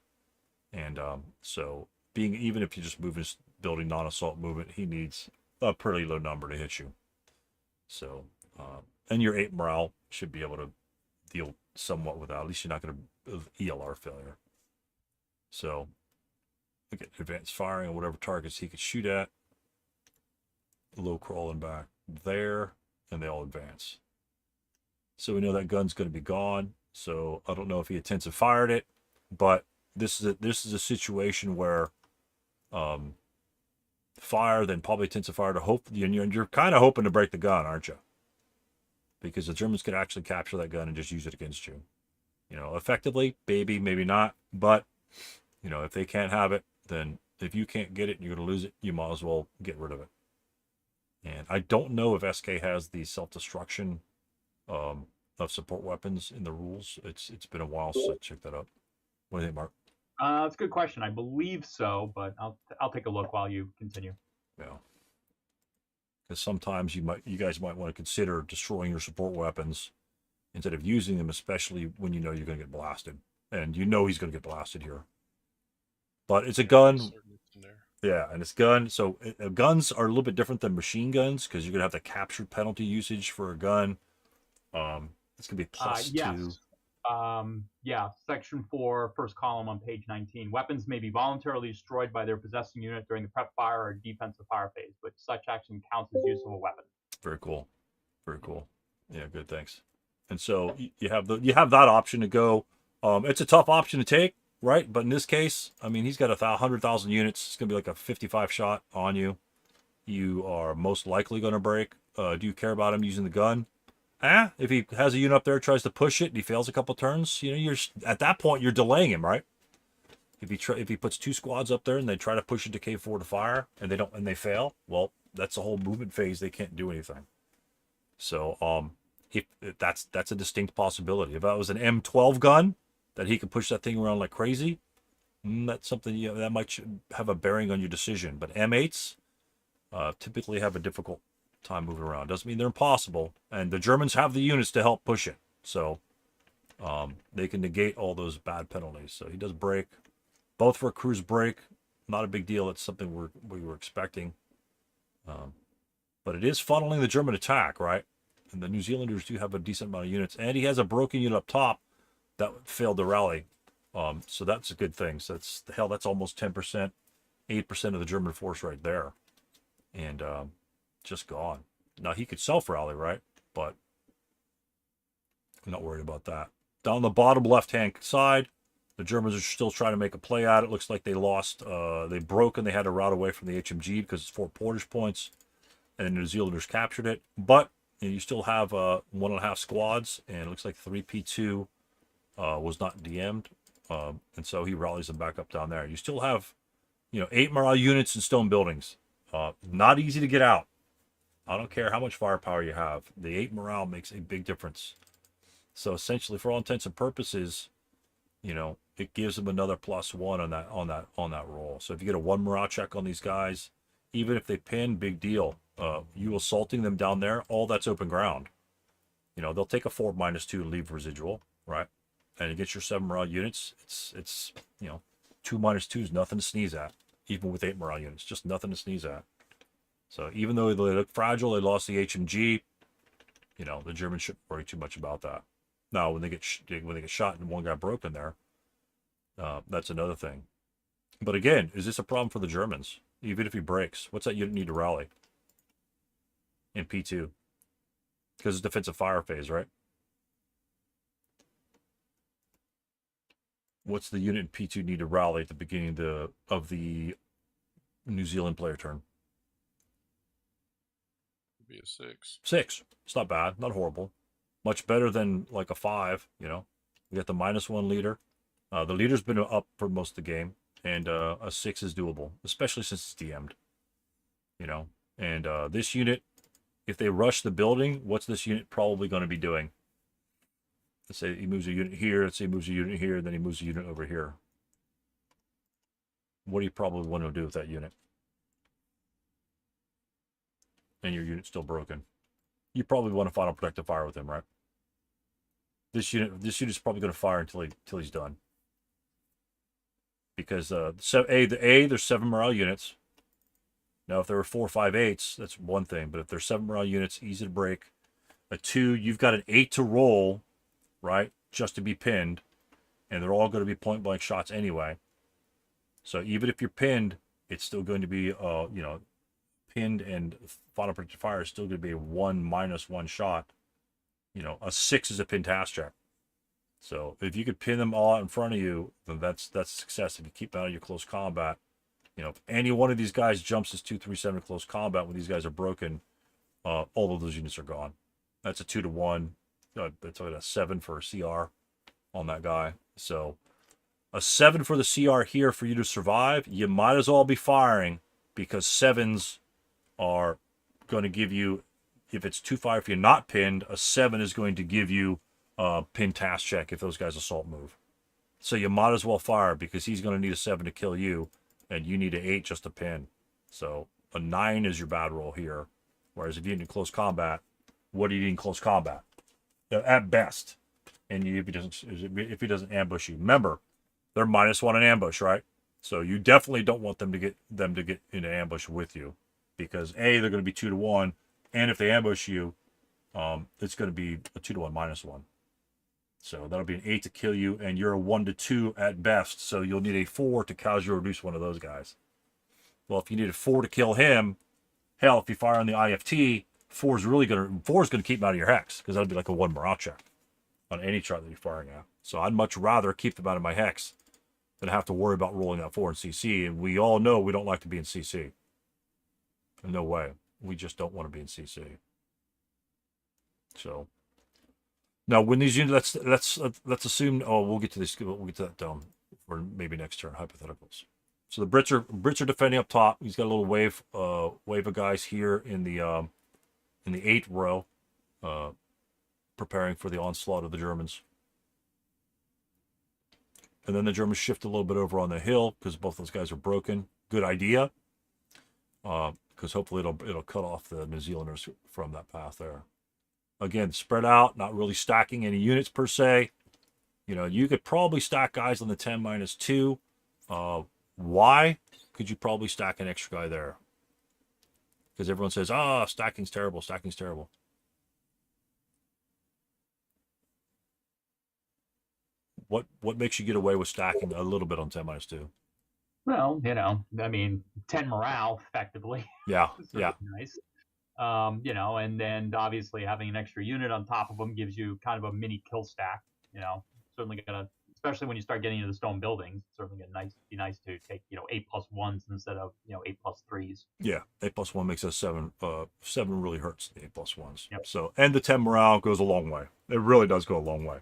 S1: And so even if you just move his building non-assault movement, he needs a pretty low number to hit you. So, and your 8 morale should be able to deal somewhat with that. At least you're not going to ELR failure. So, again, advanced firing on whatever targets he could shoot at. Low crawling back there, and they all advance. So we know that gun's going to be gone. So I don't know if he intensive fired it, but this is a situation where fire, then probably intensive fire to hope. You're kind of hoping to break the gun, aren't you? Because the Germans could actually capture that gun and just use it against you. Effectively, maybe not. But, if they can't have it, then if you can't get it and you're going to lose it, you might as well get rid of it. And I don't know if SK has the self-destruction of support weapons in the rules. It's been a while since I checked that up. What do you think, Mark?
S5: That's a good question. I believe so, but I'll take a look while you continue.
S1: Yeah. Because sometimes you guys might want to consider destroying your support weapons instead of using them, especially when you're going to get blasted. And he's going to get blasted here. But it's a gun. Yeah, and it's gun. So guns are a little bit different than machine guns because you're going to have the capture penalty usage for a gun. It's going to be +2.
S5: Yes. Section 4, first column on page 19. Weapons may be voluntarily destroyed by their possessing unit during the prep fire or defensive fire phase, but such action counts as use of a weapon.
S1: Very cool. Very cool. Yeah, good, thanks. And so you have that option to go. It's a tough option to take right? But in this case, I mean, he's got 100,000 units. It's going to be like a 55 shot on you. You are most likely going to break. Do you care about him using the gun? If he has a unit up there, tries to push it, and he fails a couple turns, you know, you're at that point you're delaying him, right? If he puts 2 squads up there and they try to push it to K4 to fire, and they fail, well, that's a whole movement phase. They can't do anything. So if that's a distinct possibility. If that was an M12 gun that he could push that thing around like crazy, that's something that might have a bearing on your decision. But M8s typically have a difficult time moving around. Doesn't mean they're impossible, and the Germans have the units to help push it, so they can negate all those bad penalties. So he does break, both for a cruise break. Not a big deal. It's something we were expecting, but it is funneling the German attack, right? And the New Zealanders do have a decent amount of units, and he has a broken unit up top that failed to rally, so that's a good thing. So that's almost 10%, 8% of the German force right there, and just gone. Now he could self-rally, right? But I'm not worried about that. Down the bottom left-hand side, the Germans are still trying to make a play at it. Looks like they lost. They broke and they had to route away from the HMG because it's 4 portage points, and the New Zealanders captured it. But you still have 1.5 squads, and it looks like 3 P2 was not DM'd, and so he rallies them back up down there. You still have, 8 morale units and stone buildings. Not easy to get out. I don't care how much firepower you have. The 8 morale makes a big difference. So essentially, for all intents and purposes, it gives them another +1 on that roll. So if you get a 1 morale check on these guys, even if they pin, big deal. You assaulting them down there, all that's open ground. They'll take a 4 -2 and leave residual, right? And you get your 7 morale units. It's 2 -2 is nothing to sneeze at, even with 8 morale units, just nothing to sneeze at. So even though they look fragile, they lost the HMG. The Germans shouldn't worry too much about that. Now, when they get shot and one got broken there, that's another thing. But again, is this a problem for the Germans? Even if he breaks, what's that unit need to rally in P2? Because it's defensive fire phase, right? What's the unit in P2 need to rally at the beginning of the New Zealand player turn?
S7: Be a 6.
S1: 6. It's not bad, not horrible. Much better than like a 5. We got the -1 leader. The leader's been up for most of the game, and a 6 is doable, especially since it's DM'd. And this unit, if they rush the building, what's this unit probably going to be doing? Let's say he moves a unit here. Let's say he moves a unit here, and then he moves a unit over here. What do you probably want to do with that unit? And your unit's still broken. You probably want to final protective fire with him, right? This unit's probably going to fire until he's done. Because there's 7 morale units. Now, if there were 4, 5, 8s, that's one thing. But if there's 7 morale units, easy to break. A 2, you've got an 8 to roll, right? Just to be pinned, and they're all going to be point blank shots anyway. So even if you're pinned, it's still going to be pinned, and final protective fire is still going to be a 1 -1 shot. A 6 is a pin task check. So if you could pin them all out in front of you, then that's success. If you keep them out of your close combat, if any one of these guys jumps his 2-3-7 close combat when these guys are broken, all of those units are gone. That's a 2-1. That's a 7 for a CR on that guy. So a 7 for the CR here for you to survive. You might as well be firing, because 7s are going to give you, if it's 2-5, if you're not pinned, a 7 is going to give you a pin task check if those guys assault move. So you might as well fire, because he's going to need a 7 to kill you, and you need an 8 just to pin. So a 9 is your bad roll here. Whereas if you need close combat, what do you need in close combat? At best. And if he doesn't ambush you. Remember, they're -1 in ambush, right? So you definitely don't want them to get into ambush with you, because they're going to be 2-1, and if they ambush you, it's going to be a 2-1 -1. So that'll be an 8 to kill you, and you're a 1-2 at best. So you'll need a 4 to casual reduce one of those guys. Well, if you need a 4 to kill him, hell, if you fire on the IFT, 4's going to keep him out of your hex, because that'll be like a 1 morale check on any chart that you're firing at. So I'd much rather keep them out of my hex and have to worry about rolling that 4 in CC. And we all know we don't like to be in CC. No way. We just don't want to be in CC. So now, when these units, let's assume. Oh, we'll get to this. We'll get to that for maybe next turn. Hypotheticals. So the Brits are defending up top. He's got a little wave of guys here in the 8th row, preparing for the onslaught of the Germans. And then the Germans shift a little bit over on the hill because both those guys are broken. Good idea, because hopefully it'll cut off the New Zealanders from that path there. Again, spread out, not really stacking any units per se. You know, you could probably stack guys on the 10-2. Why could you probably stack an extra guy there? Because everyone says, stacking's terrible, stacking's terrible. What makes you get away with stacking a little bit on 10-2?
S5: Well, you know, I mean, 10 morale effectively.
S1: Yeah,
S5: So
S1: yeah.
S5: nice. You know, and then obviously having an extra unit on top of them gives you kind of a mini kill stack. You know, certainly gonna, especially when you start getting into the stone buildings, certainly be nice to take 8+1s instead of 8+3s.
S1: Yeah, 8+1 makes us 7. 7 really hurts the 8+1s.
S5: Yep.
S1: So, and the 10 morale goes a long way. It really does go a long way.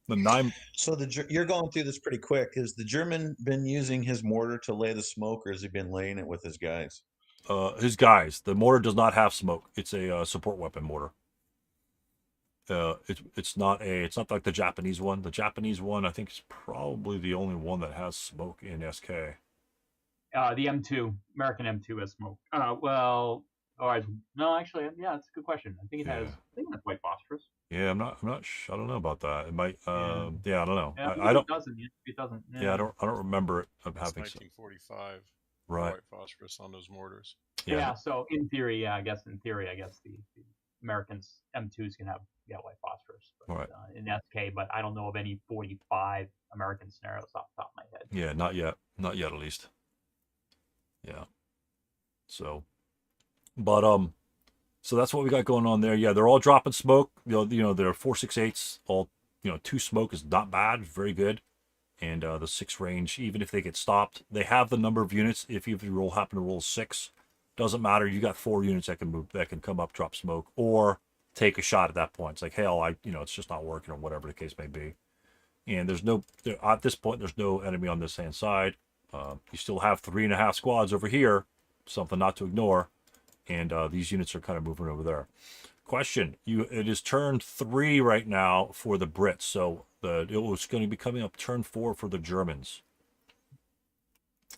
S1: The 9.
S2: So you're going through this pretty quick. Has the German been using his mortar to lay the smoke, or has he been laying it with his guys?
S1: His guys. The mortar does not have smoke. It's a support weapon mortar. It's not like the Japanese one. The Japanese one, I think, is probably the only one that has smoke in SK.
S5: The M2, American M2 has smoke. Well, no, actually, yeah, that's a good question. I think it has. I think it has white phosphorus.
S1: Yeah, I'm not. I don't know about that. It might. Yeah, I don't know.
S5: Yeah,
S1: I don't.
S5: It doesn't. It doesn't.
S1: Yeah, I don't remember it of having
S3: It's
S1: some.
S3: 1945.
S1: Right.
S3: White phosphorus on those mortars.
S5: Yeah. So in theory, I guess the Americans M2s can have white phosphorus, but,
S1: Right.
S5: In SK. But I don't know of any 45 American scenarios off the top of my head.
S1: Yeah, not yet. Not yet, at least. Yeah. So, but so that's what we got going on there. Yeah, they're all dropping smoke. They're 4.68s. All 2 smoke is not bad. Very good. And the 6 range, even if they get stopped, they have the number of units. If you happen to roll 6, doesn't matter. You got 4 units that can move, that can come up, drop smoke, or take a shot at that point. It's like, hell, it's just not working, or whatever the case may be. And at this point, there's no enemy on this hand side. You still have 3.5 squads over here, something not to ignore. And these units are kind of moving over there. Question: it is turn 3 right now for the Brits, so it was going to be coming up turn 4 for the Germans.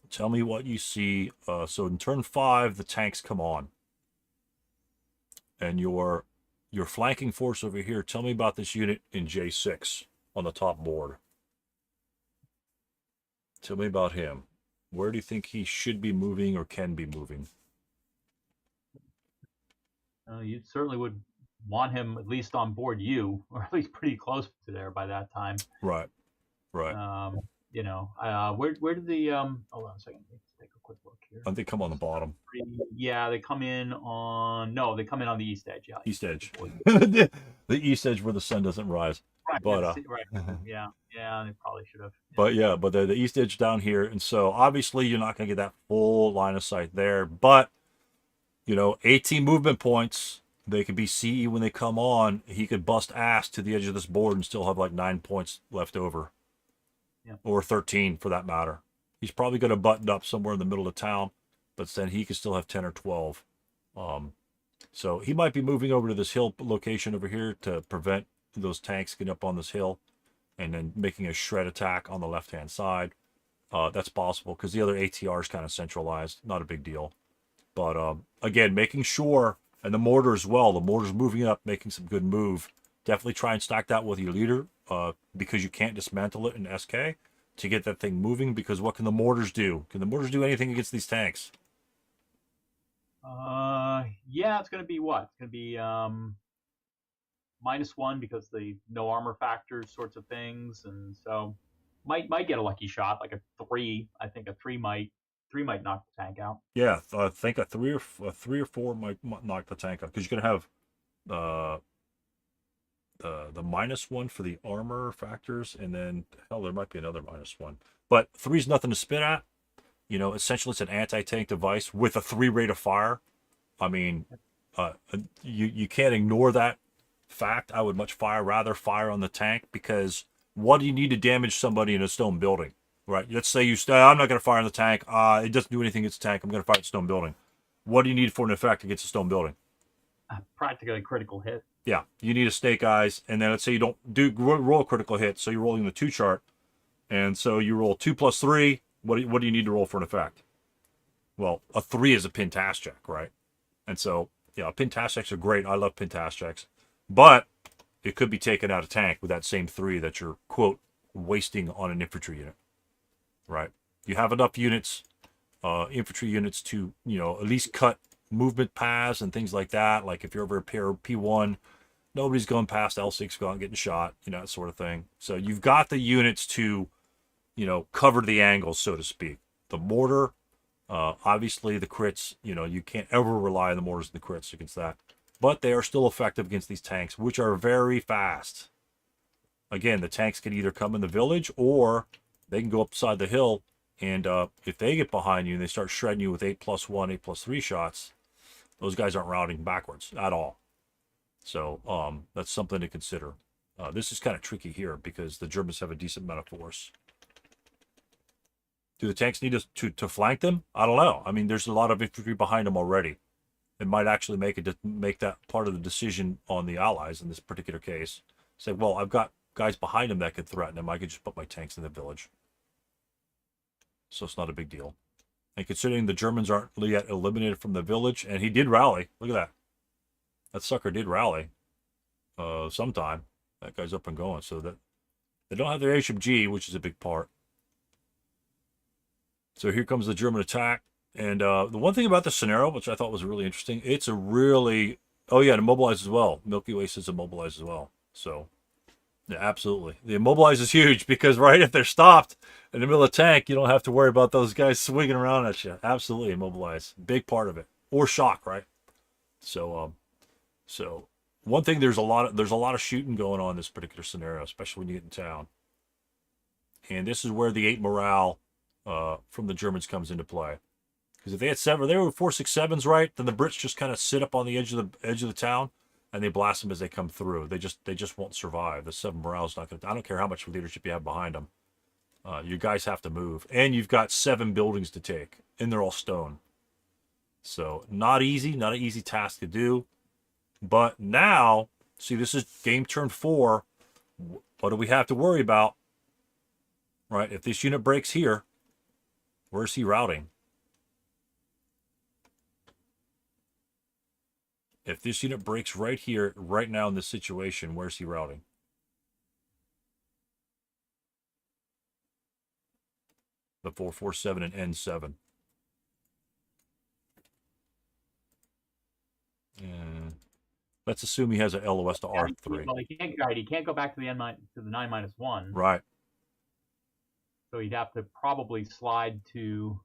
S1: Tell me what you see. So in turn 5, the tanks come on, and your flanking force over here. Tell me about this unit in J6 on the top board. Tell me about him. Where do you think he should be moving or can be moving?
S5: You certainly would want him at least on board you, or at least pretty close to there by that time.
S1: Right.
S5: Where did the hold on a second, let's take a quick look here.
S1: I think they come on the bottom.
S5: Yeah, they come in on the east edge. Yeah,
S1: East edge. The east edge where the sun doesn't rise.
S5: Right,
S1: But
S5: right. Yeah, they probably should have.
S1: But the east edge down here, and so obviously you're not going to get that full line of sight there. But 18 movement points. They could be CE when they come on. He could bust ass to the edge of this board and still have like 9 points left over, or 13 for that matter. He's probably going to button up somewhere in the middle of town, but then he could still have 10 or 12. So he might be moving over to this hill location over here to prevent those tanks getting up on this hill, and then making a shred attack on the left-hand side. That's possible because the other ATR is kind of centralized. Not a big deal. But again, making sure, and the mortar as well. The mortar's moving up, making some good move. Definitely try and stack that with your leader, because you can't dismantle it in SK to get that thing moving. Because what can the mortars do? Can the mortars do anything against these tanks?
S5: Yeah, it's going to be what? It's going to be -1 because the no armor factors sorts of things, and so might get a lucky shot like a 3. I think a 3 might knock the tank out.
S1: Yeah, I think a 3 or 4 might knock the tank out because you're gonna have the -1 for the armor factors, and then hell, there might be another -1. But 3's nothing to spit at. You know, essentially it's an anti-tank device with a 3 rate of fire. I mean, you can't ignore that fact. I would much rather fire on the tank, because what do you need to damage somebody in a stone building, right? Let's say I'm not going to fire on the tank. It doesn't do anything against the tank. I'm going to fire at the stone building. What do you need for an effect against a stone building?
S5: Practically a critical hit.
S1: Yeah, you need a snake eyes, and then let's say you don't roll a critical hit, so you're rolling the 2 chart, and so you roll 2 plus 3. What do you need to roll for an effect? Well, a 3 is a pintask check, right? And so, yeah, pintask checks are great. I love pintask checks, but it could be taken out of tank with that same 3 that you're, quote, wasting on an infantry unit, right? You have enough units, infantry units, to, you know, at least cut movement paths and things like that. Like if you're over a pair of P1, nobody's going past L6 going getting shot, you know, that sort of thing. So you've got the units to, you know, cover the angles, so to speak. The mortar, obviously the crits, you know, you can't ever rely on the mortars and the crits against that. But they are still effective against these tanks, which are very fast. Again, the tanks can either come in the village, or they can go upside the hill, and if they get behind you and they start shredding you with 8+1, 8+3 shots, those guys aren't routing backwards at all. So that's something to consider. This is kind of tricky here because the Germans have a decent amount of force. Do the tanks need us to flank them? I don't know. I mean, there's a lot of infantry behind them already. It might actually make that part of the decision on the Allies in this particular case. Say, well, I've got guys behind them that could threaten them. I could just put my tanks in the village. So it's not a big deal. And considering the Germans aren't yet eliminated from the village, and he did rally. Look at that. That sucker did rally. Sometime. That guy's up and going. So that they don't have their HMG, which is a big part. So here comes the German attack. And the one thing about the scenario, which I thought was really interesting, it's a really... Oh, yeah, it immobilizes as well. Milky Way says immobilized as well. So, yeah, absolutely. The immobilize is huge because, right, if they're stopped in the middle of the tank, you don't have to worry about those guys swinging around at you. Absolutely immobilize. Big part of it. Or shock, right? So, one thing, there's a lot of shooting going on in this particular scenario, especially when you get in town. And this is where the 8 morale from the Germans comes into play. Because if they had 7, they were 4, 6, 7s, right? Then the Brits just kind of sit up on the edge of the town, and they blast them as they come through. They just won't survive. The 7 morale's not going to. I don't care how much leadership you have behind them. You guys have to move, and you've got 7 buildings to take, and they're all stone. So not easy, not an easy task to do. But now, see, this is game turn 4. What do we have to worry about? Right? If this unit breaks here, where's he routing? If this unit breaks right here, right now in this situation, where's he routing? The 447 and N7. And let's assume he has a LOS to R3.
S5: Well, he can't go back to the to the 9-1.
S1: Right.
S5: So he'd have to probably slide to.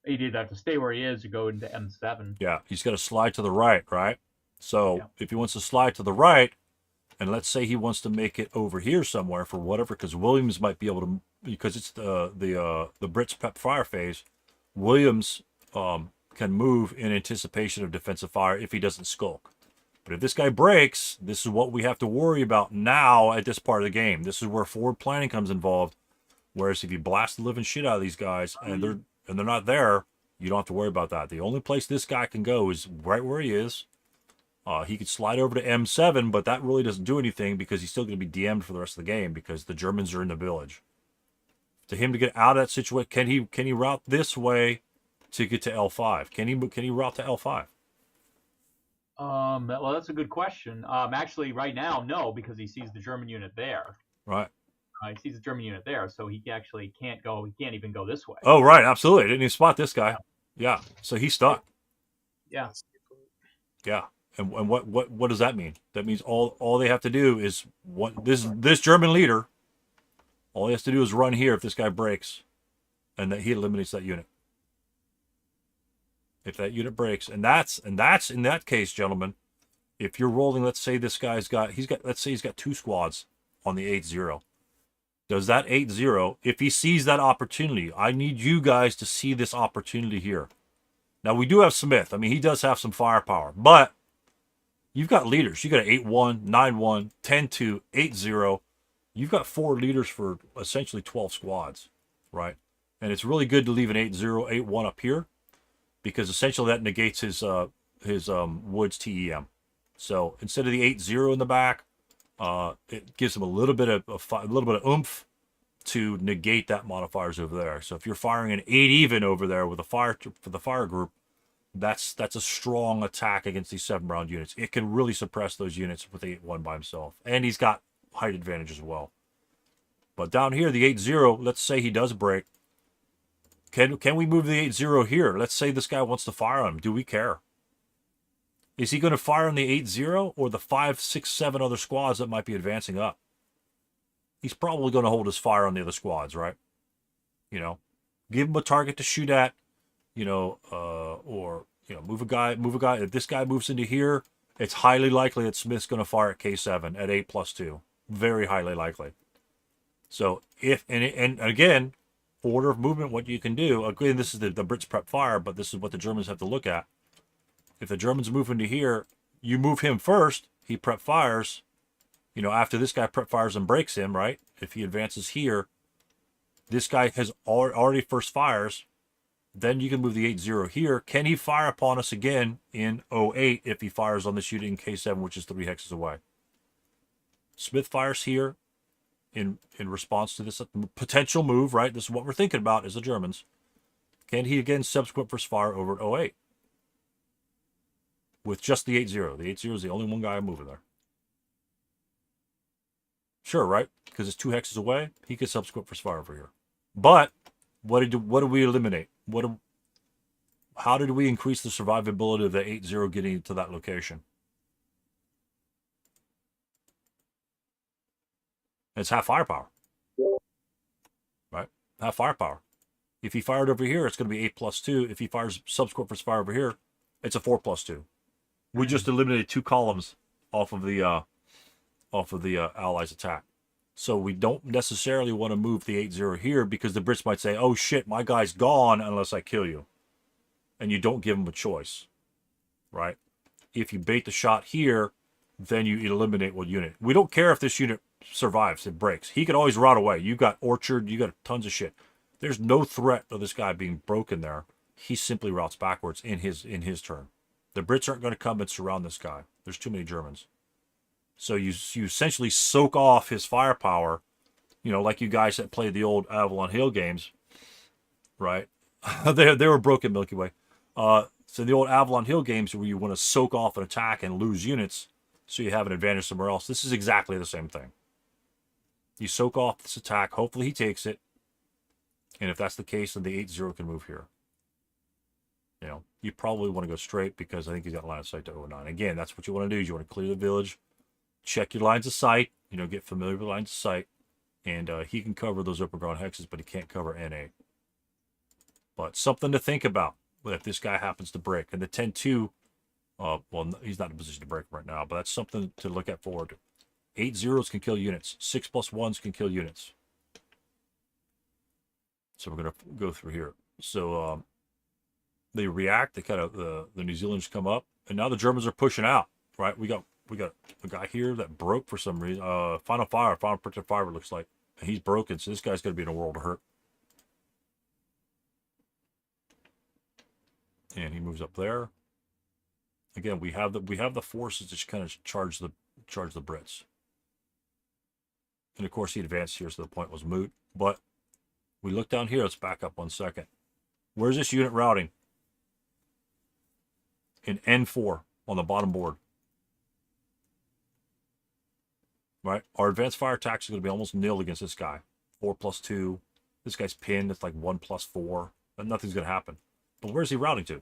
S5: He'd have to stay where he is to go into M7.
S1: Yeah, he's got to slide to the right, right? So if he wants to slide to the right, and let's say he wants to make it over here somewhere for whatever, because Williams might be able to, because it's the Brits pep fire phase, Williams can move in anticipation of defensive fire if he doesn't skulk. But if this guy breaks, this is what we have to worry about now at this part of the game. This is where forward planning comes involved. Whereas if you blast the living shit out of these guys and they're not there, you don't have to worry about that. The only place this guy can go is right where he is. He could slide over to M7, but that really doesn't do anything because he's still going to be DM'd for the rest of the game because the Germans are in the village. To him to get out of that situation, can he route this way to get to L5? Can he route to L5?
S5: Well, that's a good question. Actually, right now, no, because he sees the German unit there.
S1: Right.
S5: He sees the German unit there, so he actually can't go. He can't even go this way.
S1: Oh, right, absolutely. I didn't even spot this guy. Yeah, so he's stuck.
S5: Yeah.
S1: Yeah. And what does that mean? That means all they have to do is this German leader. All he has to do is run here if this guy breaks, and that he eliminates that unit. If that unit breaks, and that's in that case, gentlemen, If you're rolling, let's say this guy's got, let's say he's got 2 squads on the 8-0. Does that 8-0, if he sees that opportunity, I need you guys to see this opportunity here. Now, we do have Smith. I mean, he does have some firepower, but you've got leaders. You got an 8-1, 9-1, 10-2, 8-0. You've got 4 leaders for essentially 12 squads, right? And it's really good to leave an 8-0, 8-1 up here because essentially that negates his Woods TEM. So instead of the 8-0 in the back, it gives him a little bit of oomph to negate that modifiers over there. So if you're firing an 8 even over there with a fire for the fire group, that's a strong attack against these 7-round units. It can really suppress those units with the 8-1 by himself, and he's got height advantage as well. But down here, the 8-0, let's say he does break. Can we move the 8-0 here? Let's say this guy wants to fire on him. Do we care? Is he going to fire on the 8-0 or the 5, 6, 7 other squads that might be advancing up? He's probably going to hold his fire on the other squads, right? You know, give him a target to shoot at, you know, or, you know, move a guy. If this guy moves into here, it's highly likely that Smith's going to fire at K7 at 8+2. Very highly likely. So if, and again, order of movement, what you can do, again, this is the Brits prep fire, but this is what the Germans have to look at. If the Germans move into here, you move him first, he prep fires. You know, after this guy prep fires and breaks him, right? If he advances here, this guy has already first fires. Then you can move the 8-0 here. Can he fire upon us again in 08 if he fires on this unit in K7, which is 3 hexes away? Smith fires here in response to this potential move, right? This is what we're thinking about as the Germans. Can he again subsequent first fire over at 08? With just the 8-0. The 8-0 is the only one guy moving there. Sure, right? Because it's 2 hexes away, he could subsequent first fire over here. But what did we eliminate? How did we increase the survivability of the 8-0 getting to that location? It's half firepower. Right? Half firepower. If he fired over here, it's going to be 8+2. If he fires subsequent first fire over here, it's a 4+2. We just eliminated 2 columns off of the Allies' attack. So we don't necessarily want to move the 8-0 here because the Brits might say, oh shit, my guy's gone unless I kill you. And you don't give them a choice, right? If you bait the shot here, then you eliminate one unit. We don't care if this unit survives, it breaks. He could always rout away. You got Orchard, you got tons of shit. There's no threat of this guy being broken there. He simply routes backwards in his turn. The Brits aren't going to come and surround this guy. There's too many Germans. So you essentially soak off his firepower, you know, like you guys that played the old Avalon Hill games, right? they were broken Milky Way. So the old Avalon Hill games where you want to soak off an attack and lose units so you have an advantage somewhere else. This is exactly the same thing. You soak off this attack. Hopefully he takes it. And if that's the case, then the 8-0 can move here. You know, you probably want to go straight because I think he's got line of sight to 09. Again, that's what you want to do is you want to clear the village. Check your lines of sight, you know, get familiar with lines of sight, and he can cover those open ground hexes, but he can't cover N8. But something to think about if this guy happens to break. And the 10-2, well, he's not in a position to break right now, but that's something to look at forward. 8-0s can kill units. 6+1s can kill units. So we're going to go through here. So they react. They kind of, the New Zealanders come up, and now the Germans are pushing out, right? We got a guy here that broke for some reason. Final protective fire, it looks like. And he's broken, so this guy's going to be in a world of hurt. And he moves up there. Again, we have the forces to kind of charge the Brits. And of course, he advanced here, so the point was moot. But we look down here. Let's back up 1 second. Where's this unit routing? In N4 on the bottom board. Right? Our advanced fire attacks are going to be almost nil against this guy. 4+2. This guy's pinned. It's like 1+4. But nothing's going to happen. But where's he routing to?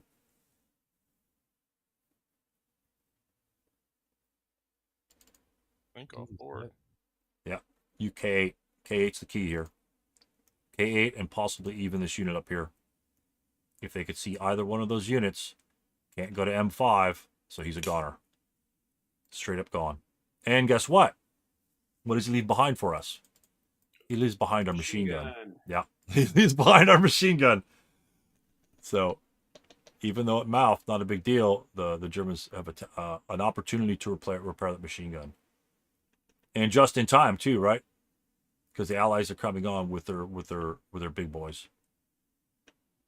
S3: I think off board.
S1: Yeah. You K8. K8's the key here. K8 and possibly even this unit up here. If they could see either one of those units, can't go to M5, so he's a goner. Straight up gone. And guess what? What does he leave behind for us? He leaves behind our machine gun. Yeah, he leaves behind our machine gun. So, even though at mouth, not a big deal, the Germans have an opportunity to repair that machine gun. And just in time, too, right? Because the Allies are coming on with their big boys.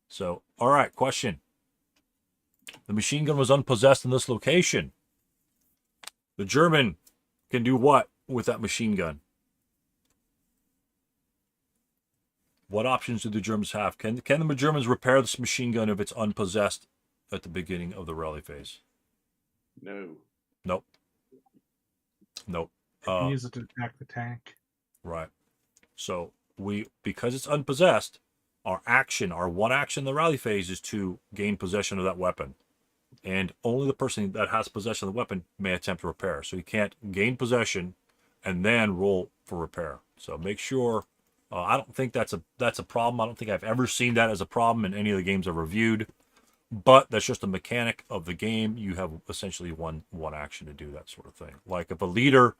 S1: So, all right, question. The machine gun was unpossessed in this location. The German can do what with that machine gun? What options do the Germans have? Can the Germans repair this machine gun if it's unpossessed at the beginning of the rally phase?
S4: No.
S1: Nope. Nope.
S7: Use it to attack the tank.
S1: Right. So because it's unpossessed, our one action in the rally phase is to gain possession of that weapon. And only the person that has possession of the weapon may attempt to repair. So you can't gain possession and then roll for repair. So make sure. I don't think that's a problem. I don't think I've ever seen that as a problem in any of the games I've reviewed. But that's just a mechanic of the game. You have essentially one action to do that sort of thing. Like if a leader,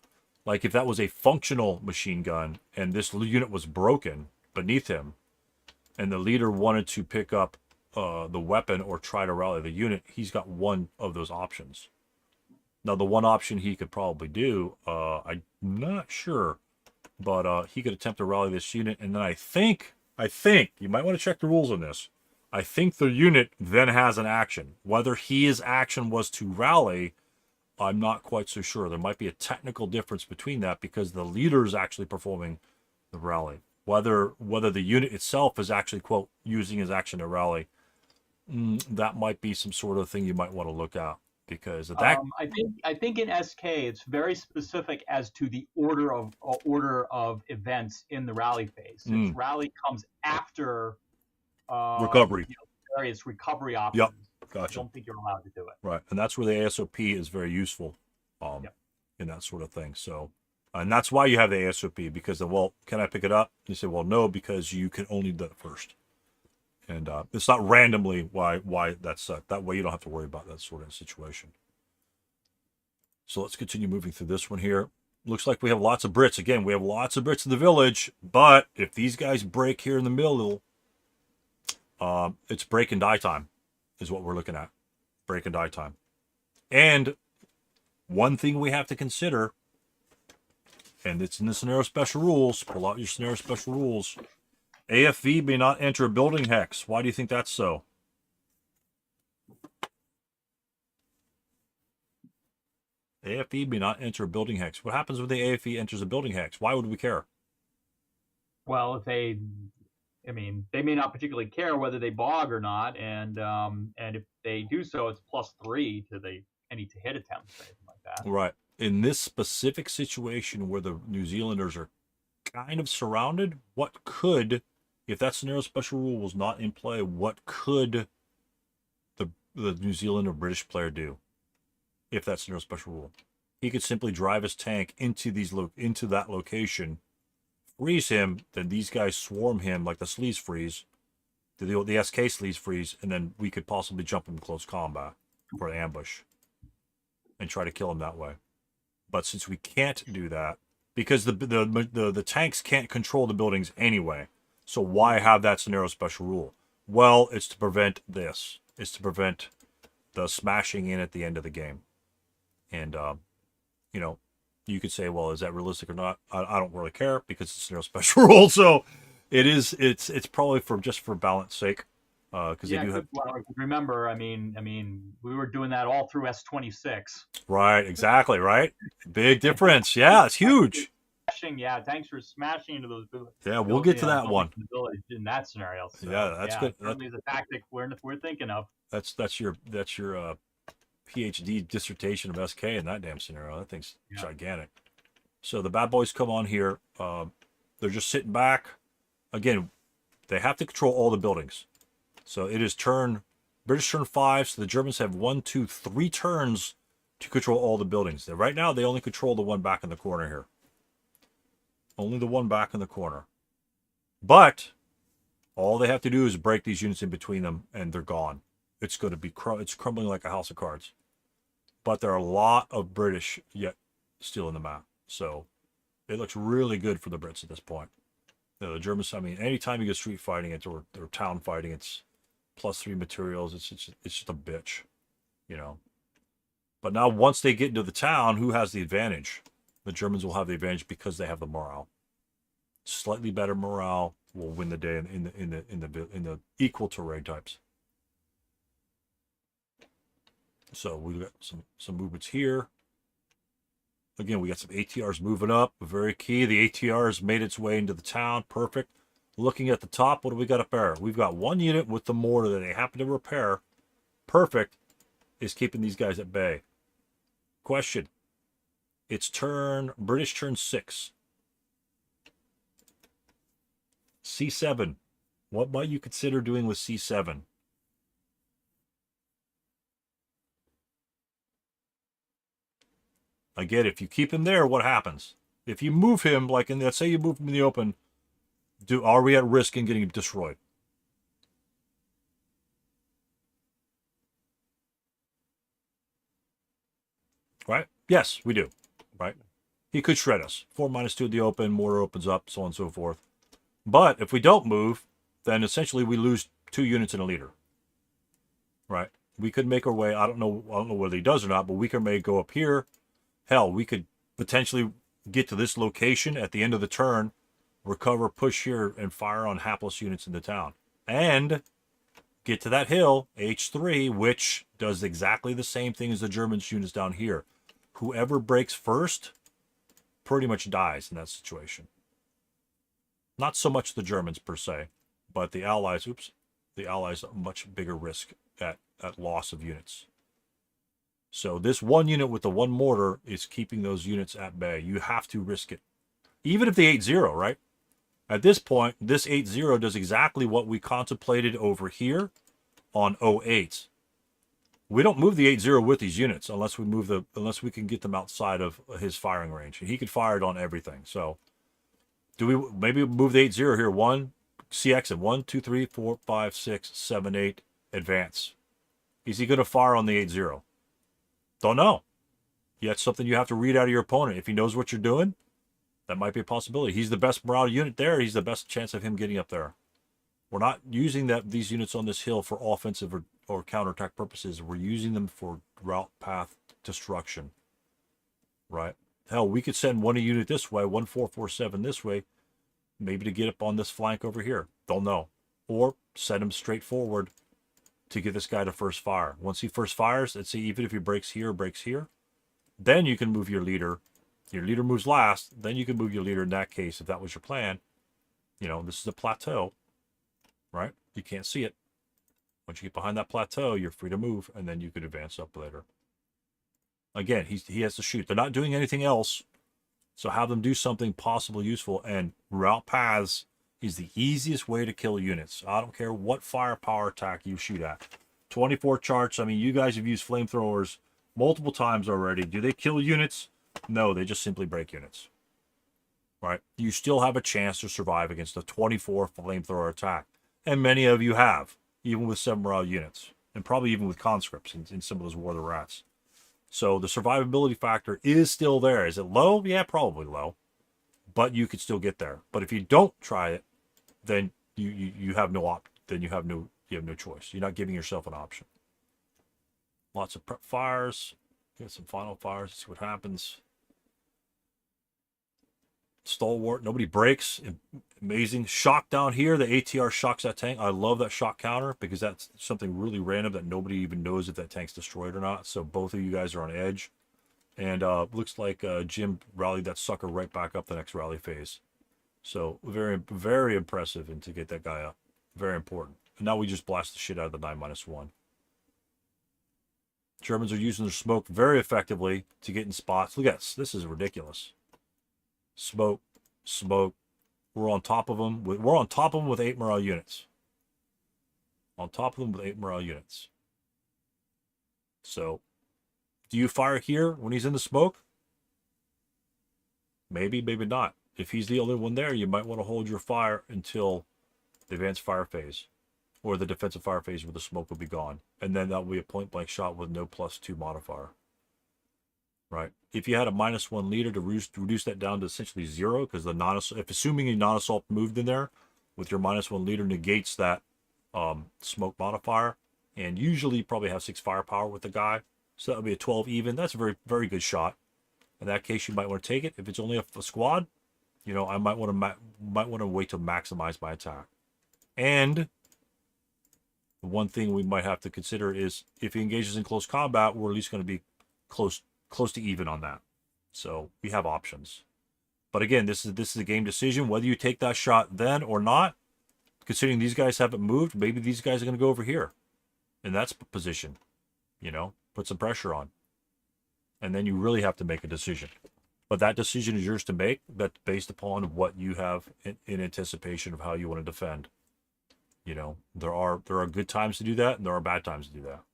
S1: like if that was a functional machine gun and this unit was broken beneath him, and the leader wanted to pick up the weapon or try to rally the unit, he's got one of those options. Now, the one option he could probably do, I'm not sure, but he could attempt to rally this unit, and then I think, you might want to check the rules on this. I think the unit then has an action. Whether his action was to rally, I'm not quite so sure. There might be a technical difference between that because the leader is actually performing the rally. Whether the unit itself is actually, quote, using his action to rally, that might be some sort of thing you might want to look at. Because
S5: I think in SK it's very specific as to the order of events in the rally phase. Since rally comes after
S1: recovery,
S5: various recovery options.
S1: Yep, gotcha.
S5: I don't think you're allowed to do it.
S1: Right, and that's where the ASOP is very useful, in that sort of thing. So, and that's why you have the ASOP because can I pick it up? You say, well, no, because you can only do it first. And it's not randomly why that's that way you don't have to worry about that sort of situation. So let's continue moving through this one here. Looks like we have lots of Brits. Again, we have lots of Brits in the village, but if these guys break here in the middle, it's break and die time is what we're looking at. Break and die time. And one thing we have to consider, and it's in the scenario special rules, pull out your scenario special rules. AFV may not enter a building hex. Why do you think that's so? AFV may not enter a building hex. What happens when the AFV enters a building hex? Why would we care?
S5: Well, they may not particularly care whether they bog or not, and if they do so, it's +3 to any to hit attempts or anything like that.
S1: Right. In this specific situation where the New Zealanders are kind of surrounded, if that scenario special rule was not in play, what could the New Zealand or British player do? If that scenario special rule, he could simply drive his tank into that location, freeze him. Then these guys swarm him like the sleeves freeze, the SK sleeves freeze, and then we could possibly jump him in close combat for an ambush and try to kill him that way. But since we can't do that, because the tanks can't control the buildings anyway. So why have that scenario special rule? Well, it's to prevent this. It's to prevent the smashing in at the end of the game. And, you could say, well, is that realistic or not? I don't really care because it's a scenario special rule. So it's probably for balance sake. Because they do have.
S5: Well, remember, I mean, we were doing that all through S26.
S1: Right, exactly, right? Big difference. Yeah, it's huge.
S5: Tanks were smashing into those buildings.
S1: Yeah, we'll get to that one.
S5: In that scenario. So,
S1: yeah, that's good.
S5: Certainly is a tactic we're thinking of.
S1: That's your PhD dissertation of SK in that damn scenario. That thing's gigantic. So the bad boys come on here. They're just sitting back. Again, they have to control all the buildings. So it is British turn 5. So the Germans have 1, 2, 3 turns to control all the buildings. Right now, they only control the one back in the corner here. Only the one back in the corner. But all they have to do is break these units in between them, and they're gone. It's going to be it's crumbling like a house of cards. but there are a lot of British yet still in the map. So it looks really good for the Brits at this point. You know, the Germans, I mean, anytime you go street fighting it or town fighting, it's +3 materials. It's just a bitch, you know. But now once they get into the town, who has the advantage? The Germans will have the advantage because they have the morale. Slightly better morale will win the day in the equal terrain types. So we've got some movements here. Again, we got some ATRs moving up. Very key. The ATR has made its way into the town. Perfect. Looking at the top, what do we got up there? We've got one unit with the mortar that they happen to repair. Perfect. Is keeping these guys at bay. Question. It's British turn 6. C7. What might you consider doing with C7? Again, if you keep him there, what happens? If you move him, like let's say you move him in the open, are we at risk in getting him destroyed? Right? Yes, we do. Right? He could shred us. 4-2 in the open, mortar opens up, so on and so forth. But if we don't move, then essentially we lose 2 units and a leader. Right? We could make our way. I don't know whether he does or not, but we may go up here. Hell, we could potentially get to this location at the end of the turn, recover, push here, and fire on hapless units in the town. And get to that hill, H3, which does exactly the same thing as the Germans' units down here. Whoever breaks first pretty much dies in that situation. Not so much the Germans per se, but the Allies, the Allies are much bigger risk at loss of units. So this one unit with the one mortar is keeping those units at bay. You have to risk it. Even if the 8-0, right? At this point, this 8-0 does exactly what we contemplated over here on 08. We don't move the 8-0 with these units unless we can get them outside of his firing range. And he could fire it on everything. So do we maybe move the 8-0 here? 1, CX and 1, 2, 3, 4, 5, 6, 7, 8, advance. Is he going to fire on the 8-0? Don't know. Yet something you have to read out of your opponent. If he knows what you're doing, that might be a possibility. He's the best morale unit there. He's the best chance of him getting up there. We're not using these units on this hill for offensive or counterattack purposes. We're using them for route path destruction. Right? Hell, we could send one unit this way, 1447 this way, maybe to get up on this flank over here. Don't know. Or send him straight forward to get this guy to first fire. Once he first fires, let's see, even if he breaks here, then you can move your leader. Your leader moves last, then you can move your leader in that case, if that was your plan. You know, this is a plateau, right? You can't see it. Once you get behind that plateau, you're free to move, and then you could advance up later. Again, he has to shoot. They're not doing anything else, so have them do something possibly useful, and route paths is the easiest way to kill units. I don't care what firepower attack you shoot at. 24 charts. I mean, you guys have used flamethrowers multiple times already. Do they kill units? No, they just simply break units. Right? You still have a chance to survive against a 24 flamethrower attack. And many of you have, even with 7 morale units. And probably even with conscripts in some of those War of the Rats. So the survivability factor is still there. Is it low? Yeah, probably low. But you could still get there. But if you don't try it, then you have no choice. You're not giving yourself an option. Lots of prep fires. Get some final fires. See what happens. Stalwart. Nobody breaks. Amazing. Shock down here. The ATR shocks that tank. I love that shock counter because that's something really random that nobody even knows if that tank's destroyed or not. So both of you guys are on edge. And looks like Jim rallied that sucker right back up the next rally phase. So very, very impressive, and to get that guy up. Very important. And now we just blast the shit out of the 9-1. Germans are using their smoke very effectively to get in spots. Look at this. This is ridiculous. Smoke. We're on top of them. We're on top of them with 8 morale units. On top of them with 8 morale units. So, do you fire here when he's in the smoke? Maybe, maybe not. If he's the only one there, you might want to hold your fire until the advanced fire phase. Or the defensive fire phase where the smoke will be gone. And then that will be a point-blank shot with no +2 modifier. right? If you had a -1 leader to reduce that down to essentially 0, because the if assuming a non-assault moved in there with your -1 leader negates that smoke modifier, and usually you probably have 6 firepower with the guy, so that would be a 12 even. That's a very, very good shot. In that case, you might want to take it. If it's only a squad, you know, I might want to wait to maximize my attack. And the one thing we might have to consider is if he engages in close combat, we're at least going to be close to even on that. So we have options. But again, this is a game decision whether you take that shot then or not. Considering these guys haven't moved, maybe these guys are going to go over here, and that's position. You know, put some pressure on, and then you really have to make a decision. But that decision is yours to make. That's based upon what you have in anticipation of how you want to defend. You know, there are good times to do that, and there are bad times to do that.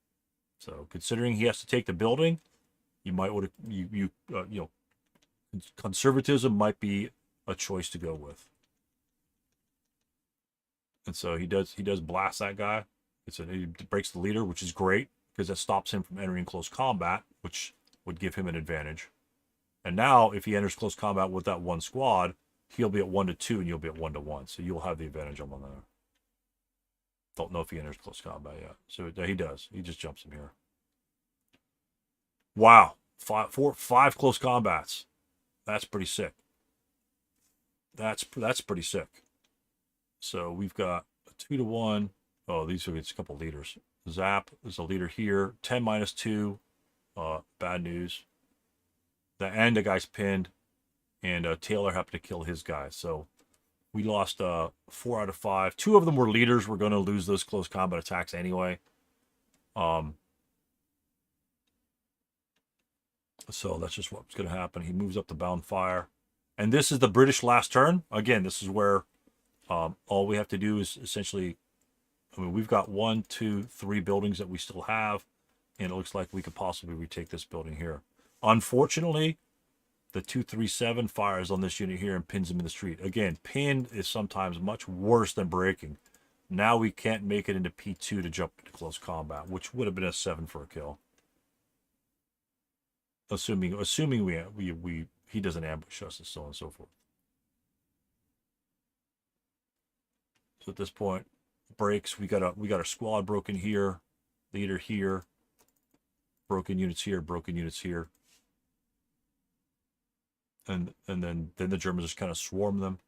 S1: So, considering he has to take the building, you might want to you know, conservatism might be a choice to go with. And so he does blast that guy. He breaks the leader, which is great because that stops him from entering close combat, which would give him an advantage. And now, if he enters close combat with that one squad, he'll be at 1-2, and you'll be at 1-1. So you'll have the advantage on one another. Don't know if he enters close combat yet. So he does. He just jumps him here. Wow, 5 close combats. That's pretty sick. That's pretty sick. So we've got a 2-1. Oh, these are a couple leaders. Zap is a leader here. 10 -2. Bad news. The end, the guy's pinned, and Taylor happened to kill his guy. So we lost 4 out of 5. 2 of them were leaders. We're going to lose those close combat attacks anyway. So that's just what's going to happen. He moves up the bound fire. And this is the British last turn. Again, this is where all we have to do is essentially, I mean, we've got 1, 2, 3 buildings that we still have, and it looks like we could possibly retake this building here. Unfortunately, the 237 fires on this unit here and pins him in the street. Again, pinned is sometimes much worse than breaking. Now we can't make it into P2 to jump into close combat, which would have been a 7 for a kill. Assuming he doesn't ambush us and so on and so forth. So at this point, breaks. We got our squad broken here, leader here, broken units here, broken units here. And then the Germans just kind of swarm them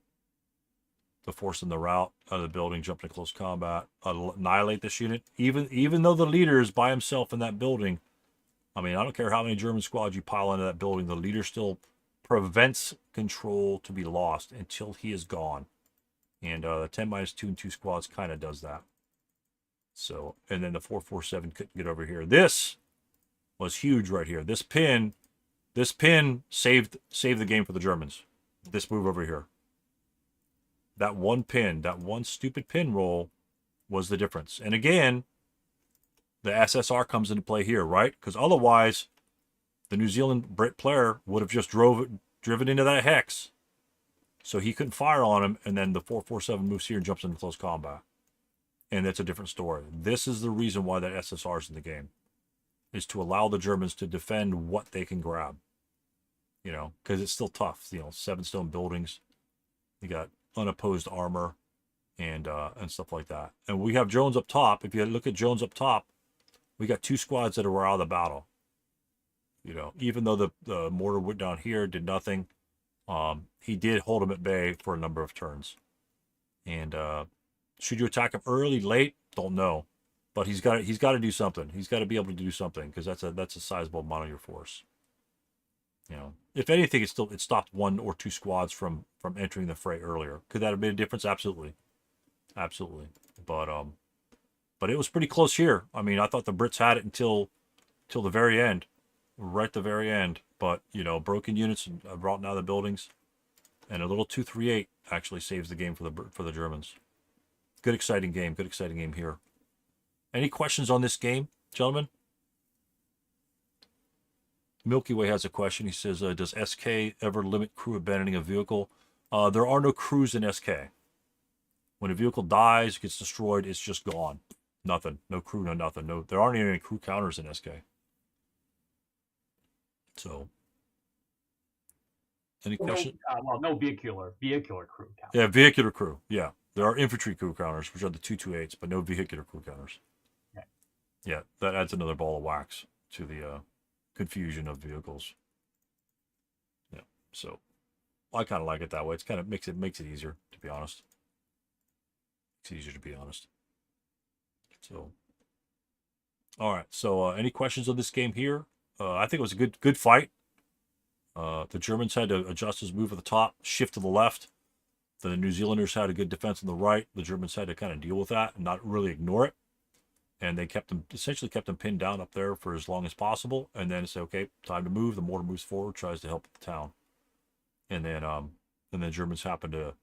S1: to force them the route out of the building, jump into close combat, annihilate this unit. Even though the leader is by himself in that building, I mean, I don't care how many German squads you pile into that building, the leader still prevents control to be lost until he is gone. And the 10 -2 and 2 squads kind of does that. So, and then the 447 couldn't get over here. This was huge right here. This pin saved the game for the Germans. This move over here. That one pin, that one stupid pin roll was the difference. And again, the SSR comes into play here, right? Because otherwise, the New Zealand Brit player would have just driven into that hex. So he couldn't fire on him, and then the 447 moves here and jumps into close combat. And that's a different story. This is the reason why that SSR is in the game, is to allow the Germans to defend what they can grab. You know, because it's still tough. You know, 7 stone buildings. You got unopposed armor and stuff like that. And we have Jones up top. If you look at Jones up top, we got 2 squads that were out of the battle. You know, even though the mortar went down here, did nothing. He did hold him at bay for a number of turns. And should you attack him early, late? Don't know. But he's got to do something. He's got to be able to do something, because that's a sizable amount of your force. You know, if anything, it stopped 1 or 2 squads from entering the fray earlier. Could that have made a difference? Absolutely, absolutely. But it was pretty close here. I mean, I thought the Brits had it until the very end, right at the very end. But you know, broken units and brought out of the buildings, and a little 238 actually saves the game for the Germans. Good exciting game. Good exciting game here. Any questions on this game, gentlemen? Milky Way has a question. He says, does SK ever limit crew abandoning a vehicle? There are no crews in SK. When a vehicle dies, gets destroyed, it's just gone. Nothing. No crew, no nothing. No, there aren't even any crew counters in SK. So Any question?
S5: No vehicular crew count.
S1: Yeah, vehicular crew. Yeah, there are infantry crew counters, which are the 228s, but no vehicular crew counters.
S5: Okay.
S1: Yeah, that adds another ball of wax to the confusion of vehicles. Yeah, so I kind of like it that way. It's kind of makes it easier, to be honest. It's easier to be honest. So, all right. So, any questions on this game here? I think it was a good fight. The Germans had to adjust his move at the top, shift to the left. The New Zealanders had a good defense on the right. The Germans had to kind of deal with that and not really ignore it. And they essentially kept them pinned down up there for as long as possible. And then say, okay, time to move. The mortar moves forward, tries to help the town. And then Germans happen to,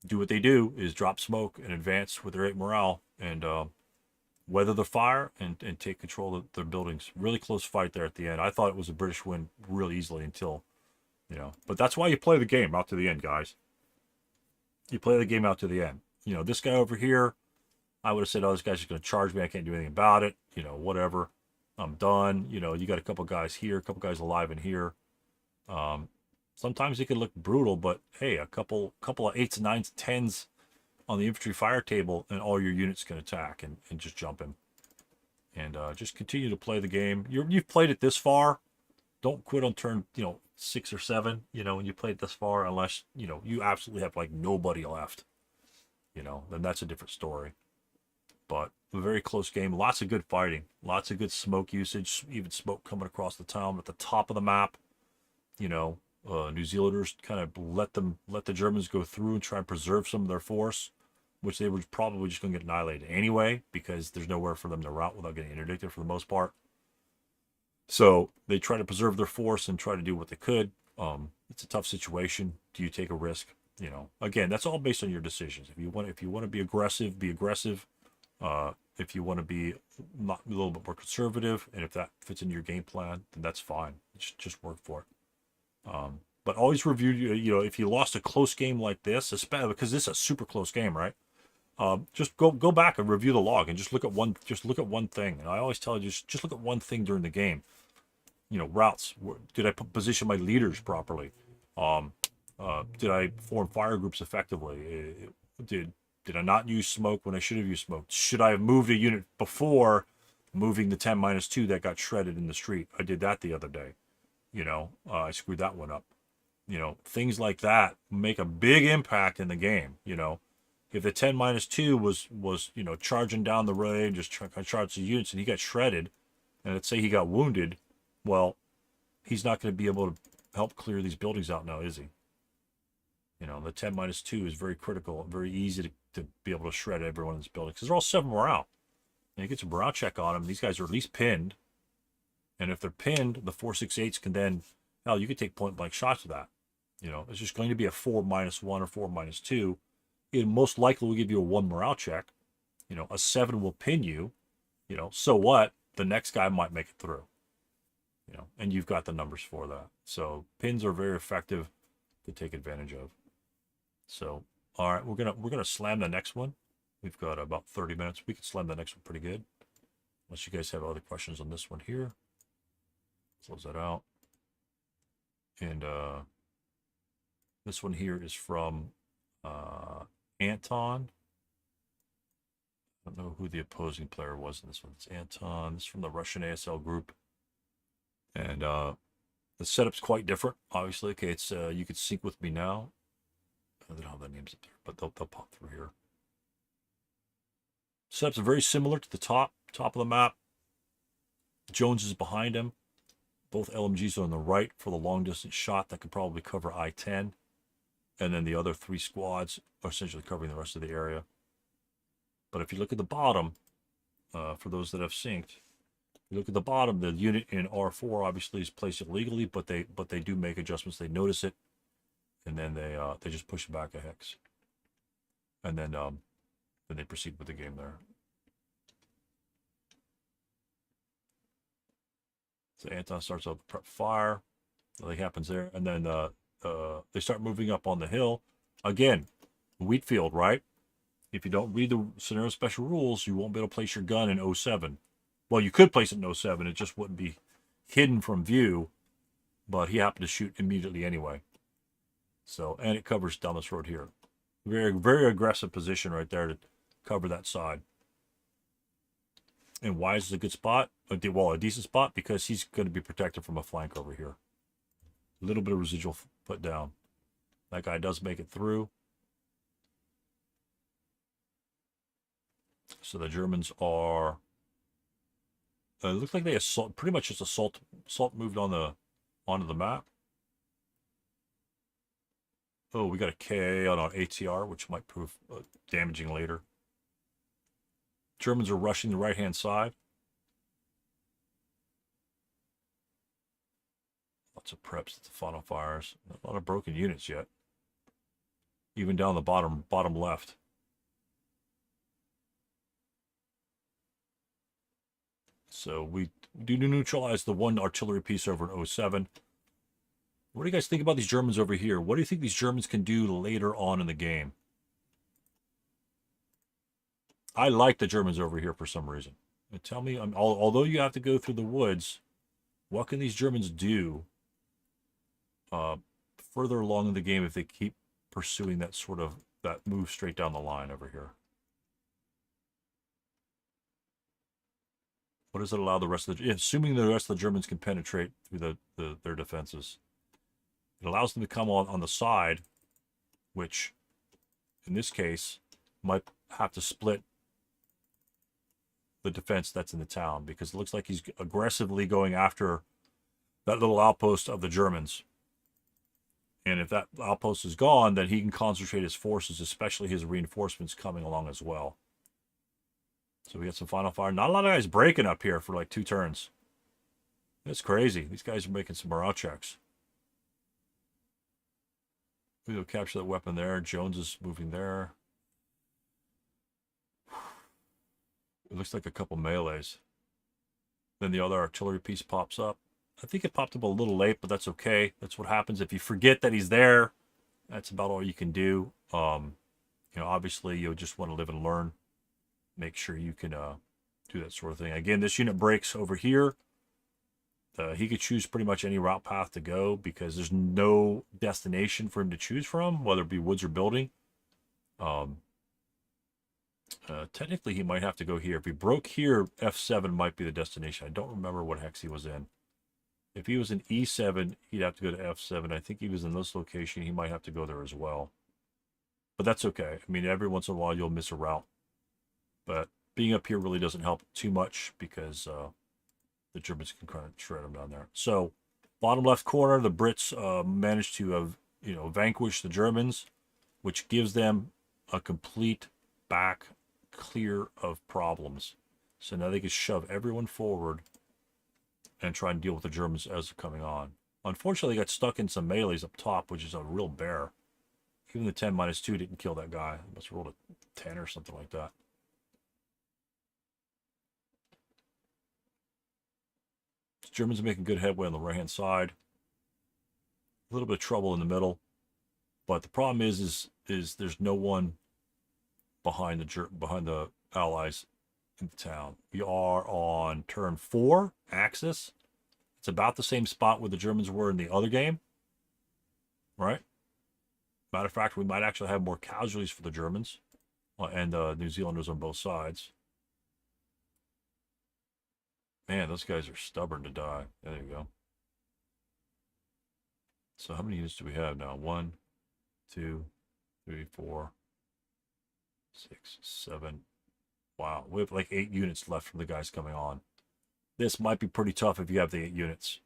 S1: do what they do is drop smoke and advance with their 8 morale and weather the fire and take control of their buildings. Really close fight there at the end. I thought it was a British win really easily until, but that's why you play the game out to the end, guys. You play the game out to the end. This guy over here, I would have said, oh, this guy's just going to charge me. I can't do anything about it. Whatever. I'm done. You got a couple guys here, a couple guys alive in here. Sometimes it can look brutal, but hey, a couple of 8s, 9s, 10s on the infantry fire table, and all your units can attack and just jump him. And just continue to play the game. You've played it this far. Don't quit on turn 6 or 7. When you played this far, unless you absolutely have like nobody left. Then that's a different story. But a very close game. Lots of good fighting. Lots of good smoke usage. Even smoke coming across the town at the top of the map. New Zealanders kind of let the Germans go through and try and preserve some of their force, which they were probably just going to get annihilated anyway because there's nowhere for them to route without getting interdicted for the most part. So they try to preserve their force and try to do what they could. It's a tough situation. Do you take a risk? Again, that's all based on your decisions. If you want to be aggressive, be aggressive. If you want to be a little bit more conservative, and if that fits in your game plan, then that's fine. Just work for it. But always review, if you lost a close game like this, especially because this is a super close game, right? Just go back and review the log and just look at one thing. And I always tell you, just look at one thing during the game. Routes. Did I position my leaders properly? Did I form fire groups effectively? Did I not use smoke when I should have used smoke? Should I have moved a unit before moving the 10-2 that got shredded in the street? I did that the other day. I screwed that one up. Things like that make a big impact in the game. If the 10-2 was charging down the road, just trying to charge the units, and he got shredded, and let's say he got wounded, well, he's not going to be able to help clear these buildings out now, is he? The 10-2 is very critical, very easy to be able to shred everyone in this building because they're all 7 morale. And you get some morale check on them. These guys are at least pinned. And if they're pinned, the 4.68s can then, you could take point blank shots of that. It's just going to be a 4-1 or 4-2. It most likely will give you a 1 morale check. A 7 will pin you. So what? The next guy might make it through. And you've got the numbers for that. So pins are very effective to take advantage of. So, all right, we're gonna slam the next one. We've got about 30 minutes. We can slam the next one pretty good. Unless you guys have other questions on this one here. Close that out. And this one here is from Anton. I don't know who the opposing player was in this one. It's Anton. This is from the Russian ASL group. And the setup's quite different, obviously. Okay, it's you could sync with me now. They don't have the names up there, but they'll pop through here. Setups are very similar to the top of the map. Jones is behind him. Both LMGs are on the right for the long distance shot that could probably cover I-10. And then the other 3 squads are essentially covering the rest of the area. But if you look at the bottom, for those that have synced, you look at the bottom, the unit in R4 obviously is placed illegally, but they do make adjustments. They notice it, and then they just push it back a hex. And then they proceed with the game there. So Anton starts up prep fire. Nothing happens there. And then they start moving up on the hill. Again, wheat field, right? If you don't read the scenario special rules, you won't be able to place your gun in 07. Well, you could place it in 07. It just wouldn't be hidden from view but he happened to shoot immediately anyway. So, and it covers down this road here. Very, very aggressive position right there to cover that side. And why is it a good spot? Well, a decent spot because he's going to be protected from a flank over here. A little bit of residual put down. That guy does make it through. So the Germans are. It looks like they assault. Pretty much just assault moved on onto the map. Oh, we got a K on our ATR, which might prove damaging later. Germans are rushing the right-hand side. Lots of preps at the final fires. A lot of broken units yet. Even down the bottom left. So we do neutralize the one artillery piece over in 07. What do you guys think about these Germans over here? What do you think these Germans can do later on in the game? I like the Germans over here for some reason. And tell me, although you have to go through the woods, what can these Germans do further along in the game if they keep pursuing that that move straight down the line over here? What does it allow the rest of the, assuming the rest of the Germans can penetrate through their defenses? It allows them to come on the side, which in this case might have to split the defense that's in the town, because it looks like he's aggressively going after that little outpost of the Germans. And if that outpost is gone, then he can concentrate his forces, especially his reinforcements coming along as well. So we got some final fire. Not a lot of guys breaking up here for like 2 turns. That's crazy. These guys are making some morale checks. We'll capture that weapon there. Jones is moving there. It looks like a couple melees. Then the other artillery piece pops up. I think it popped up a little late, but that's okay. That's what happens if you forget that he's there. That's about all you can do. Obviously you'll just want to live and learn. Make sure you can do that sort of thing. Again, this unit breaks over here. He could choose pretty much any route path to go because there's no destination for him to choose from, whether it be woods or building. Technically, he might have to go here. If he broke here, F7 might be the destination. I don't remember what hex he was in. If he was in E7, he'd have to go to F7. I think he was in this location. He might have to go there as well. But that's okay. I mean, every once in a while, you'll miss a route. But being up here really doesn't help too much because the Germans can kind of shred them down there. So, bottom left corner, the Brits managed to vanquish the Germans, which gives them a complete back clear of problems. So now they can shove everyone forward and try and deal with the Germans as they're coming on. Unfortunately, they got stuck in some melees up top, which is a real bear. Even the 10-2 didn't kill that guy. He must have rolled a 10 or something like that. The Germans are making good headway on the right-hand side. A little bit of trouble in the middle. But the problem is there's no one behind the Allies in the town. We are on turn 4, Axis. It's about the same spot where the Germans were in the other game. Right? Matter of fact, we might actually have more casualties for the Germans and New Zealanders on both sides. Man, those guys are stubborn to die. There you go. So how many units do we have now? 1, 2, 3, 4, 6, 7. Wow, we have like 8 units left from the guys coming on. This might be pretty tough if you have the 8 units,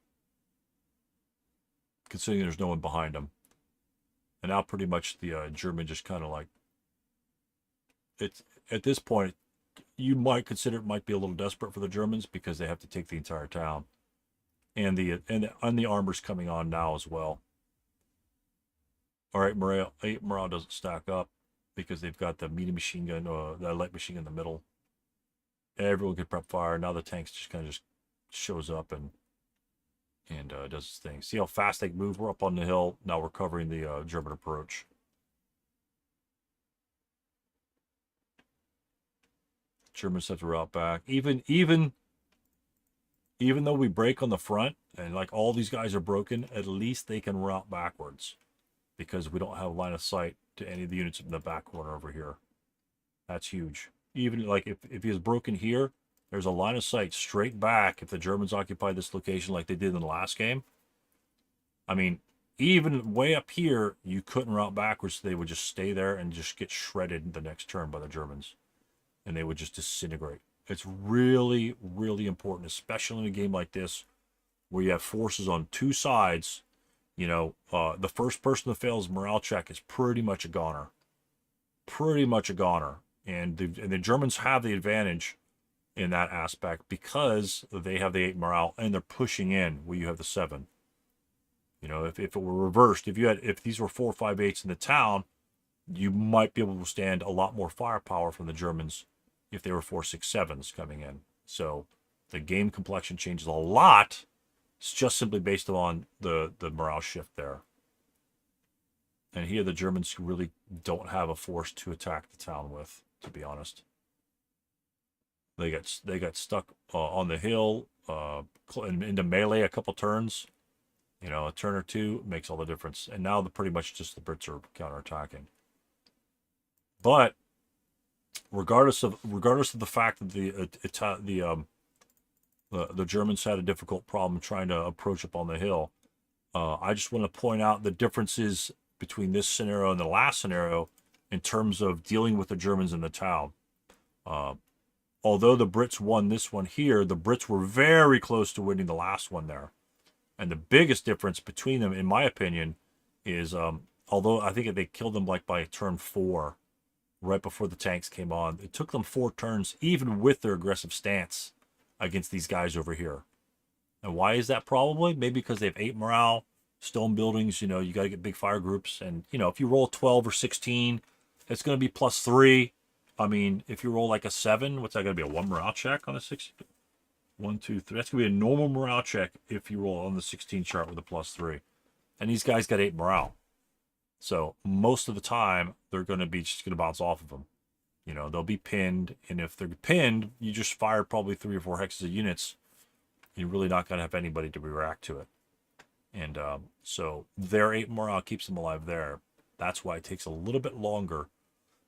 S1: considering there's no one behind them. And now pretty much the German just kind of like, it's at this point, you might consider it might be a little desperate for the Germans because they have to take the entire town. And the armor's coming on now as well. All right, morale doesn't stack up because they've got the medium machine gun, the light machine gun in the middle. Everyone can prep fire. Now the tanks just kind of just shows up and does its thing. See how fast they move? We're up on the hill. Now we're covering the German approach. Germans have to route back. Even even though we break on the front and like all these guys are broken, at least they can route backwards because we don't have line of sight to any of the units in the back corner over here. That's huge. Even like if he is broken here, there's a line of sight straight back if the Germans occupy this location like they did in the last game. I mean, even way up here, you couldn't route backwards. So they would just stay there and just get shredded the next turn by the Germans. And they would just disintegrate. It's really, really important, especially in a game like this where you have forces on two sides. You know, the first person that fails morale check is pretty much a goner. Pretty much a goner. And the Germans have the advantage in that aspect because they have the 8 morale and they're pushing in where you have the 7. You know, if it were reversed, if these were 4, 5, 8s in the town, you might be able to withstand a lot more firepower from the Germans if they were 4, 6, 7s coming in. So the game complexion changes a lot. It's just simply based on the morale shift there. And here the Germans really don't have a force to attack the town with, to be honest. They got stuck on the hill into melee a couple turns. You know, a turn or two makes all the difference. And now pretty much just the Brits are counterattacking. But regardless of the fact that the Germans had a difficult problem trying to approach up on the hill, I just want to point out the differences between this scenario and the last scenario in terms of dealing with the Germans in the town. Although the Brits won this one here, the Brits were very close to winning the last one there. And the biggest difference between them, in my opinion, is although I think they killed them like by turn 4, right before the tanks came on, it took them 4 turns, even with their aggressive stance against these guys over here. And why is that? Probably maybe because they have 8 morale, stone buildings. You know, you got to get big fire groups, and you know, if you roll 12 or 16, it's going to be +3. I mean, if you roll like a 7, what's that going to be? A 1 morale check on a 6? 1, 2, 3. That's going to be a normal morale check if you roll on the 16 chart with a +3. And these guys got 8 morale. So most of the time, they're going to be just going to bounce off of them. You know, they'll be pinned. And if they're pinned, you just fire probably 3 or 4 hexes of units. You're really not going to have anybody to react to it. And so their 8 morale keeps them alive there. That's why it takes a little bit longer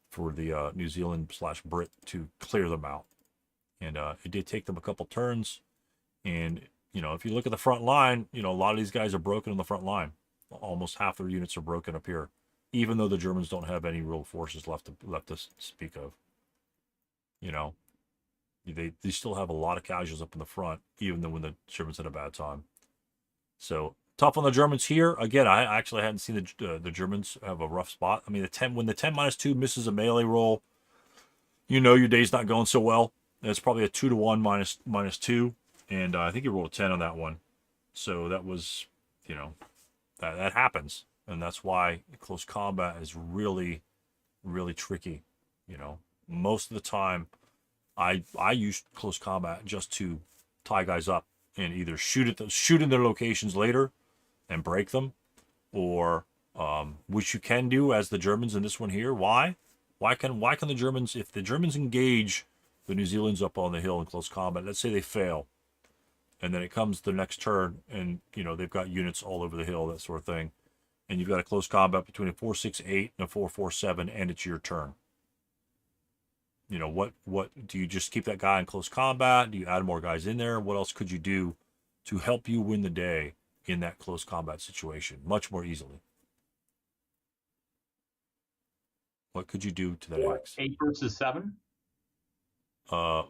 S1: for the New Zealand/Brit to clear them out. And it did take them a couple turns. And, you know, if you look at the front line, you know, a lot of these guys are broken on the front line. Almost half their units are broken up here, even though the Germans don't have any real forces left to speak of. You know, they still have a lot of casualties up in the front, even though when the Germans had a bad time. So tough on the Germans here. Again, I actually hadn't seen the Germans have a rough spot. I mean, when the 10-2 misses a melee roll, you know your day's not going so well. It's probably a 2-1 -2, and I think he rolled a 10 on that one. So that was, you know, that happens, and that's why close combat is really, really tricky. You know, most of the time, I use close combat just to tie guys up and either shoot in their locations later and break them, or which you can do as the Germans in this one here. Why can the Germans, if the Germans engage the New Zealanders up on the hill in close combat, let's say they fail, and then it comes the next turn, and you know they've got units all over the hill, that sort of thing, and you've got a close combat between a 4-6-8 and a 4-4-7, and it's your turn. You know, what do you just keep that guy in close combat? Do you add more guys in there? What else could you do to help you win the day in that close combat situation much more easily? What could you do to that X?
S5: 8 versus 7.
S1: 8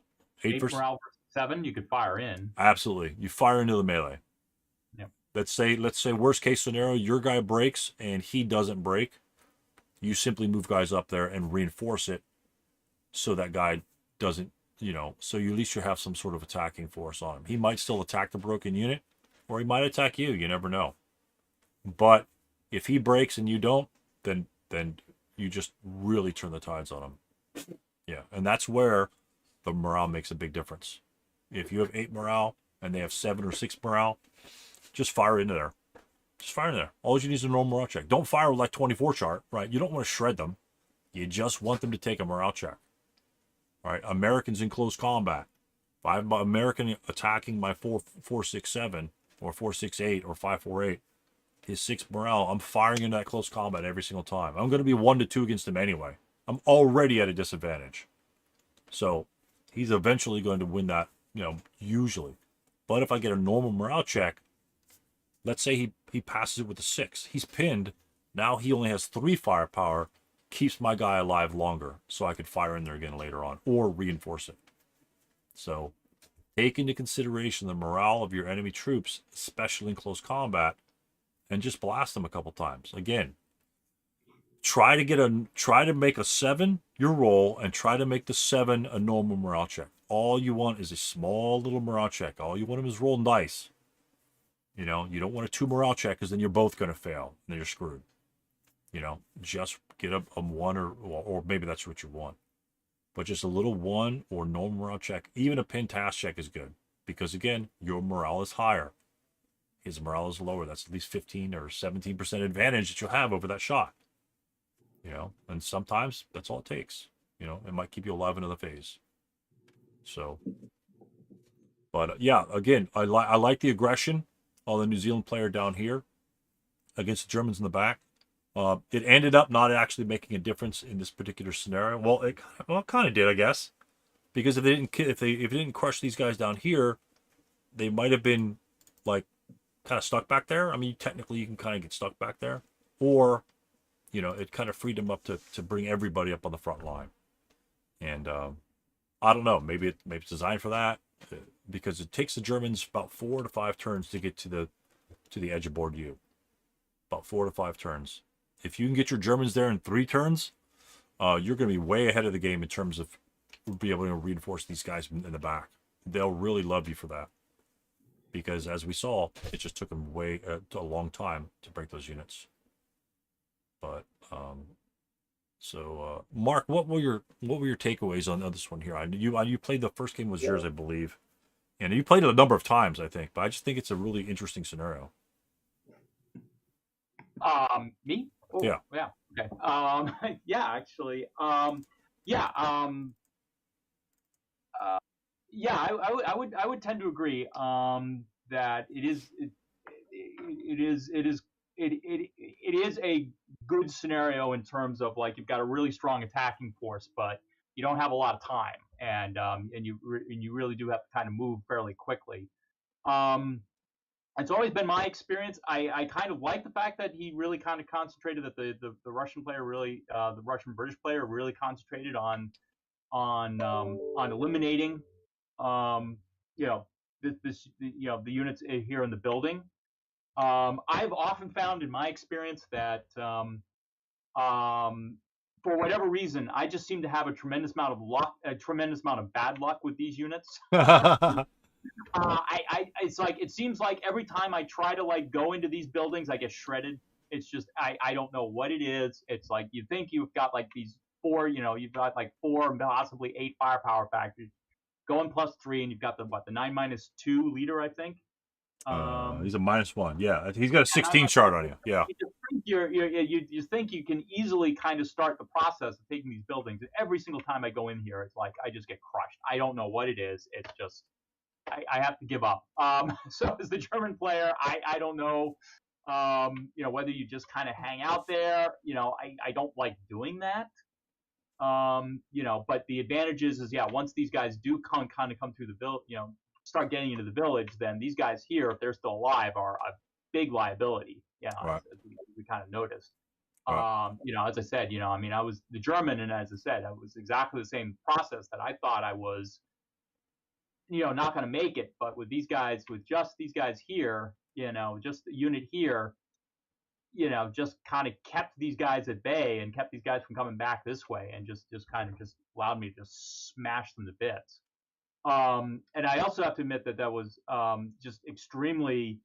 S1: versus
S5: morale versus 7. You could fire in.
S1: Absolutely, you fire into the melee.
S5: Yep.
S1: Let's say worst case scenario, your guy breaks and he doesn't break. You simply move guys up there and reinforce it, so that guy doesn't, you know, so you at least you have some sort of attacking force on him. He might still attack the broken unit, or he might attack you. You never know. But if he breaks and you don't, then you just really turn the tides on him. Yeah, and that's where the morale makes a big difference. If you have 8 morale and they have 7 or 6 morale, just fire into there. Just fire in there. All you need is a normal morale check. Don't fire with like 24 chart, right? You don't want to shred them. You just want them to take a morale check. All right, Americans in close combat. If I have my American attacking my 4.67 or 4.68 or 5.48, his 6 morale, I'm firing into that close combat every single time. I'm going to be 1 to 2 against him anyway. I'm already at a disadvantage. So he's eventually going to win that, usually. But if I get a normal morale check, let's say he passes it with a 6. He's pinned. Now he only has 3 firepower, keeps my guy alive longer, so I could fire in there again later on or reinforce it. So take into consideration the morale of your enemy troops, especially in close combat, and just blast them a couple times. Again, try to make a 7 your roll, and try to make the 7 a normal morale check. All you want is a small little morale check. All you want is roll dice. You don't want a 2 morale check, because then you're both going to fail and then you're screwed. Just get a 1 or maybe that's what you want. But just a little 1 or normal morale check, even a pin task check is good, because again, your morale is higher. His morale is lower. That's at least 15 or 17% advantage that you'll have over that shot. And sometimes that's all it takes. It might keep you alive another phase. So, but yeah, again, I like the aggression of the New Zealand player down here against the Germans in the back. It ended up not actually making a difference in this particular scenario. Well, it kind of did, I guess, because if it didn't crush these guys down here, they might have been like kind of stuck back there. I mean, technically, you can kind of get stuck back there, or it kind of freed them up to bring everybody up on the front line. And I don't know, maybe it's designed for that, because it takes the Germans about 4 to 5 turns to get to the edge of board U. About 4 to 5 turns. If you can get your Germans there in 3 turns, you're going to be way ahead of the game in terms of being able to reinforce these guys in the back. They'll really love you for that, because as we saw, it just took them a long time to break those units. But Mark, what were your takeaways on this one here? You played the first game was yours, I believe, and you played it a number of times, I think. But I just think it's a really interesting scenario.
S5: Me? Oh,
S1: Yeah.
S5: Yeah. Okay. Yeah, actually. Yeah, I would tend to agree. That it is a good scenario in terms of, like, you've got a really strong attacking force, but you don't have a lot of time, and you really do have to kind of move fairly quickly. It's always been my experience. I kind of like the fact that he really kind of concentrated, that the Russian player really, the Russian British player really concentrated on eliminating, the units here in the building. I've often found in my experience that for whatever reason, I just seem to have a tremendous amount of luck, a tremendous amount of bad luck with these units. It's like, it seems like every time I try to go into these buildings, I get shredded. It's just, I don't know what it is. It's like, you think you've got these 4, you've got 4, possibly 8 firepower factors going +3, and you've got the 9-2 leader, I think.
S1: He's a -1. Yeah, he's got a 16 chart on you. Yeah.
S5: You think you can easily kind of start the process of taking these buildings. And every single time I go in here, it's like I just get crushed. I don't know what it is. It's just I have to give up. So as the German player, I don't know, whether you just kind of hang out there. I don't like doing that. But the advantage is yeah, once these guys do kind of come through the village, start getting into the village, then these guys here, if they're still alive, are a big liability.
S1: Right.
S5: As we kind of noticed.
S1: Right.
S5: As I said, I was the German, and as I said, I was exactly the same process that I thought I was, not going to make it. But with these guys, with just these guys here, just the unit here, just kind of kept these guys at bay and kept these guys from coming back this way, and just kind of just allowed me to just smash them to bits. And I also have to admit that was just extremely,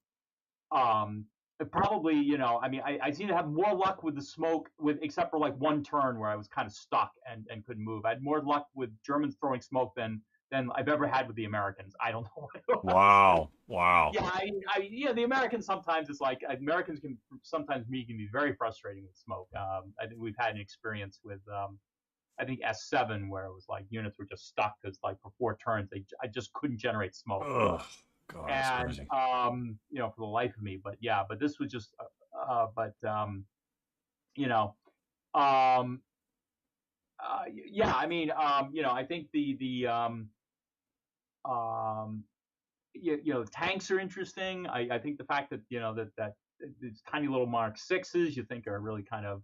S5: probably, I seem to have more luck with the smoke, except for 1 turn where I was kind of stuck and couldn't move. I had more luck with Germans throwing smoke than I've ever had with the Americans. I don't know what it was.
S1: Wow.
S5: Yeah, the Americans sometimes, it's like Americans can sometimes be very frustrating with smoke. I think we've had an experience with I think S7 where it was like units were just stuck because like for 4 turns I just couldn't generate smoke.
S1: Oh, God, that's
S5: And
S1: crazy.
S5: you know, for the life of me. But yeah, but this was just you know, um, yeah, I mean, you know, I think um, you know, tanks are interesting. I think the fact that you know that these tiny little Mark sixes you think are really kind of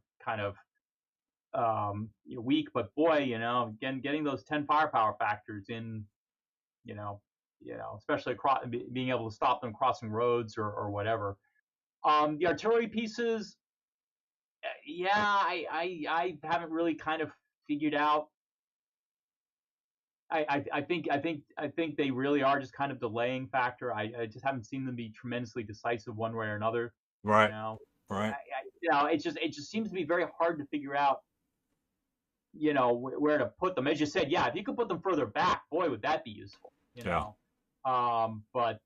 S5: you know, weak, but boy, you know, again, getting those 10 firepower factors in, you know, especially across being able to stop them crossing roads or whatever. The artillery pieces, yeah, I haven't really kind of figured out. I think they really are just kind of delaying factor. I just haven't seen them be tremendously decisive one way or another. You
S1: Right,
S5: know,
S1: right.
S5: you know, it just seems to be very hard to figure out. You know where to put them. As you said, yeah, if you could put them further back, boy, would that be useful. You
S1: Yeah.
S5: know, but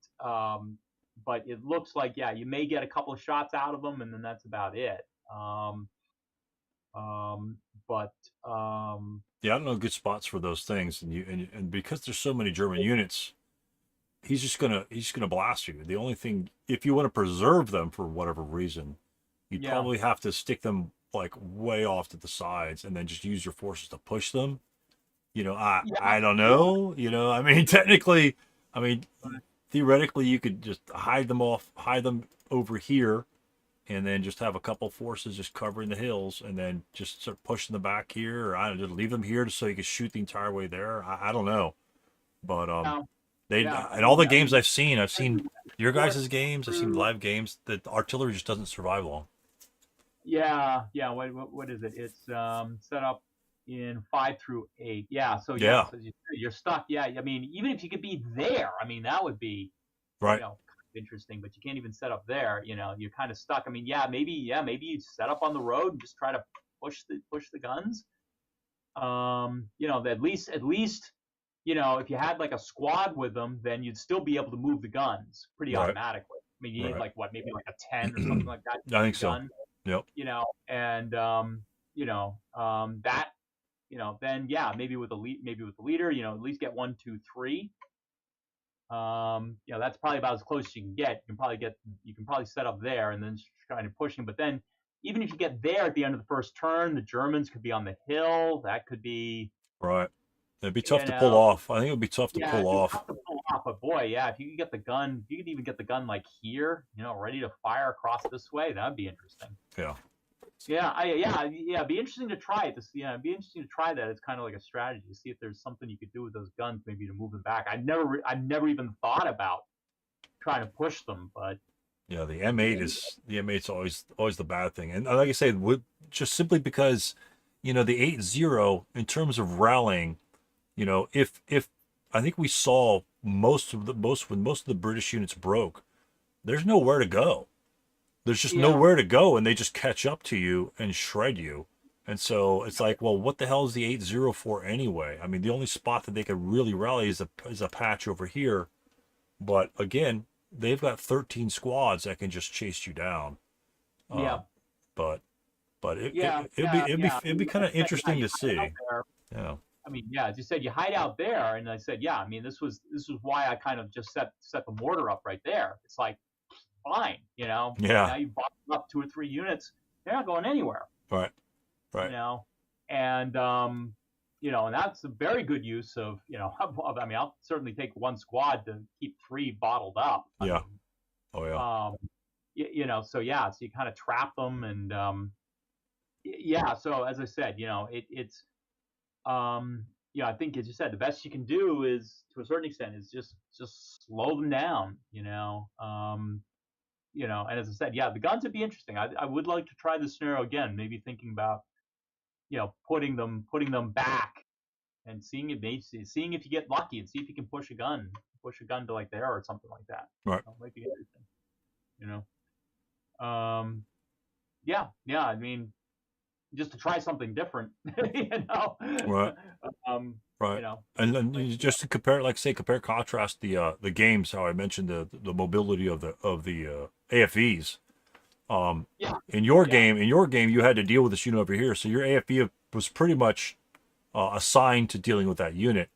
S5: it looks like yeah, you may get a couple of shots out of them, and then that's about it. Um, but
S1: Yeah, I don't know good spots for those things, and because there's so many German units, he's just gonna blast you. The only thing, if you want to preserve them for whatever reason, you'd
S5: yeah,
S1: probably have to stick them like way off to the sides, and then just use your forces to push them.
S5: yeah,
S1: I don't know. I mean, technically, I mean, theoretically, you could just hide them over here, and then just have a couple forces just covering the hills, and then just start pushing them back here, or I don't know, just leave them here just so you can shoot the entire way there. I don't know, but
S5: yeah,
S1: they
S5: yeah. I
S1: in all the
S5: mean,
S1: games I've seen your
S5: north
S1: guys' games, I've seen
S5: through.
S1: live games, the artillery just doesn't survive long.
S5: Yeah, yeah. What is it? It's set up in 5 through 8. Yeah. So yeah.
S1: Yeah,
S5: So you're stuck. Yeah. I mean, even if you could be there, I mean, that would be you
S1: right,
S5: know kind of interesting. But you can't even set up there. You know, you're kind of stuck. I mean, maybe you set up on the road and just try to push the guns. You know, at least you know if you had like a squad with them, then you'd still be able to move the guns pretty
S1: right,
S5: automatically. I mean, you need
S1: right.
S5: like what, maybe like a 10 or something like that
S1: I
S5: to
S1: think
S5: move a
S1: so.
S5: gun,
S1: Yep.
S5: you know, and that, you know, then yeah, maybe with the leader, you know, at least get 1, 2, 3. You know, that's probably about as close as you can get. You can probably set up there and then kind of pushing. But then even if you get there at the end of the first turn, the Germans could be on the hill. That could be,
S1: Right. It'd be tough
S5: you
S1: to pull
S5: know,
S1: off. I think it would be tough to
S5: yeah,
S1: pull
S5: it'd be
S1: off.
S5: tough to pull off. But boy, yeah, if you could get the gun, if you could even get the gun like here, you know, ready to fire across this way, that'd be interesting.
S1: Yeah.
S5: Yeah, it'd be interesting to try it. It'd be interesting to try that. It's kind of like a strategy to see if there's something you could do with those guns, maybe to move them back. I've never even thought about trying to push them, but
S1: Yeah, the M8's always the bad thing. And like I say, just simply because, the 8-0 in terms of rallying, if I think we saw when most of the British units broke, there's nowhere to go. There's just
S5: yeah,
S1: nowhere to go, and they just catch up to you and shred you. And so it's like, well, what the hell is the 8-0 for anyway? I mean, the only spot that they could really rally is a patch over here. But again, they've got 13 squads that can just chase you down.
S5: yeah,
S1: Uh, but
S5: yeah,
S1: it'd be kind of interesting to see. Yeah.
S5: I mean, yeah, as you said, you hide out there, and I said, yeah, I mean, this was why I kind of just set the mortar up right there. It's like fine, you know.
S1: Yeah.
S5: Now you bottom up 2 or 3 units, they're not going anywhere.
S1: Right.
S5: You
S1: Right.
S5: know, and and that's a very good use of, I mean, I'll certainly take one squad to keep 3 bottled up.
S1: Yeah. Oh yeah.
S5: So yeah, so you kind of trap them, and yeah. So as I said, I think as you said, the best you can do is, to a certain extent, is just slow them down. And as I said, yeah, the guns would be interesting. I would like to try this scenario again. Maybe thinking about, putting them back and seeing if you get lucky and see if you can push a gun to like there or something like that.
S1: Right.
S5: Might be interesting. Yeah. I mean, just to try something different.
S1: Right. Right. And then just to compare, compare contrast the games, how I mentioned the mobility of the AFVs.
S5: Yeah.
S1: In your game, you had to deal with this unit over here, so your AFV was pretty much assigned to dealing with that unit.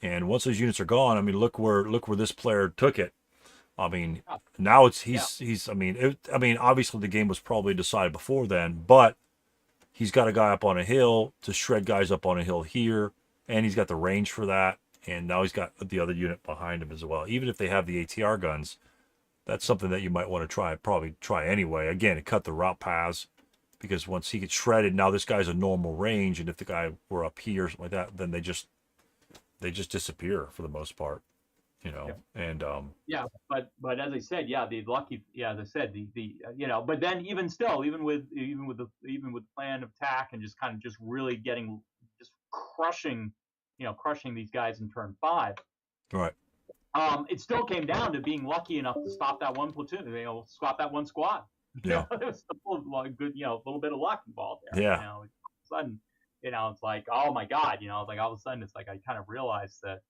S1: And once those units are gone, I mean, look where this player took it. I mean, now he's. I mean, obviously the game was probably decided before then, but he's got a guy up on a hill to shred guys up on a hill here, and he's got the range for that. And now he's got the other unit behind him as well. Even if they have the ATR guns, that's something that you might want to probably try anyway. Again, it cut the route paths, because once he gets shredded, now this guy's a normal range, and if the guy were up here or something like that, then they just disappear for the most part, And
S5: yeah, but as I said, yeah, the lucky, yeah, as I said, the but then even still, even with the plan of attack and just kind of just really just crushing these guys in turn 5.
S1: right,
S5: It still came down to being lucky enough to stop that one platoon, stop that one squad.
S1: yeah,
S5: There was a good, a little bit of luck involved there.
S1: Yeah.
S5: All of a sudden, it's like, oh my God, like all of a sudden it's like I kind of realized that,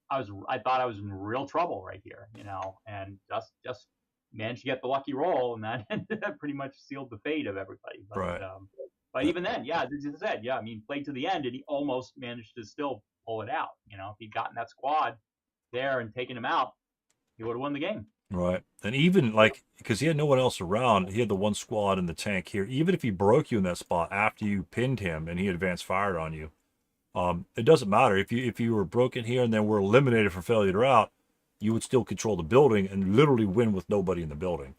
S5: I thought I was in real trouble right here, and just managed to get the lucky roll, and that pretty much sealed the fate of everybody. But,
S1: Right.
S5: But even then, yeah, as you said, yeah, I mean, played to the end, and he almost managed to still pull it out. If he'd gotten that squad there and taken him out, he would have won the game.
S1: right. And even because he had no one else around, he had the one squad in the tank here. Even if he broke you in that spot after you pinned him and he advanced fired on you, it doesn't matter if you were broken here and then were eliminated for failure to route, you would still control the building and literally win with nobody in the building.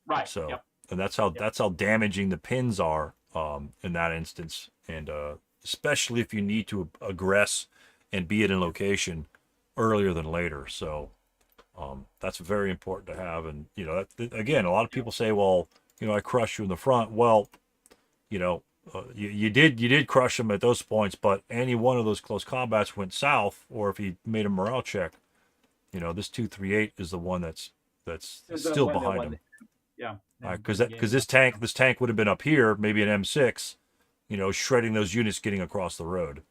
S5: Right.
S1: So,
S5: Yep.
S1: and that's how damaging the pins are in that instance, and especially if you need to aggress and be at a location earlier than later. So that's very important to have. And again, a lot of people say, well, I crushed you in the front. Well, you did crush him at those points, but any one of those close combats went south, or if he made a morale check, this 238 is the one that's still behind him.
S5: Yeah.
S1: Because this tank would have been up here, maybe an M6, shredding those units getting across the road,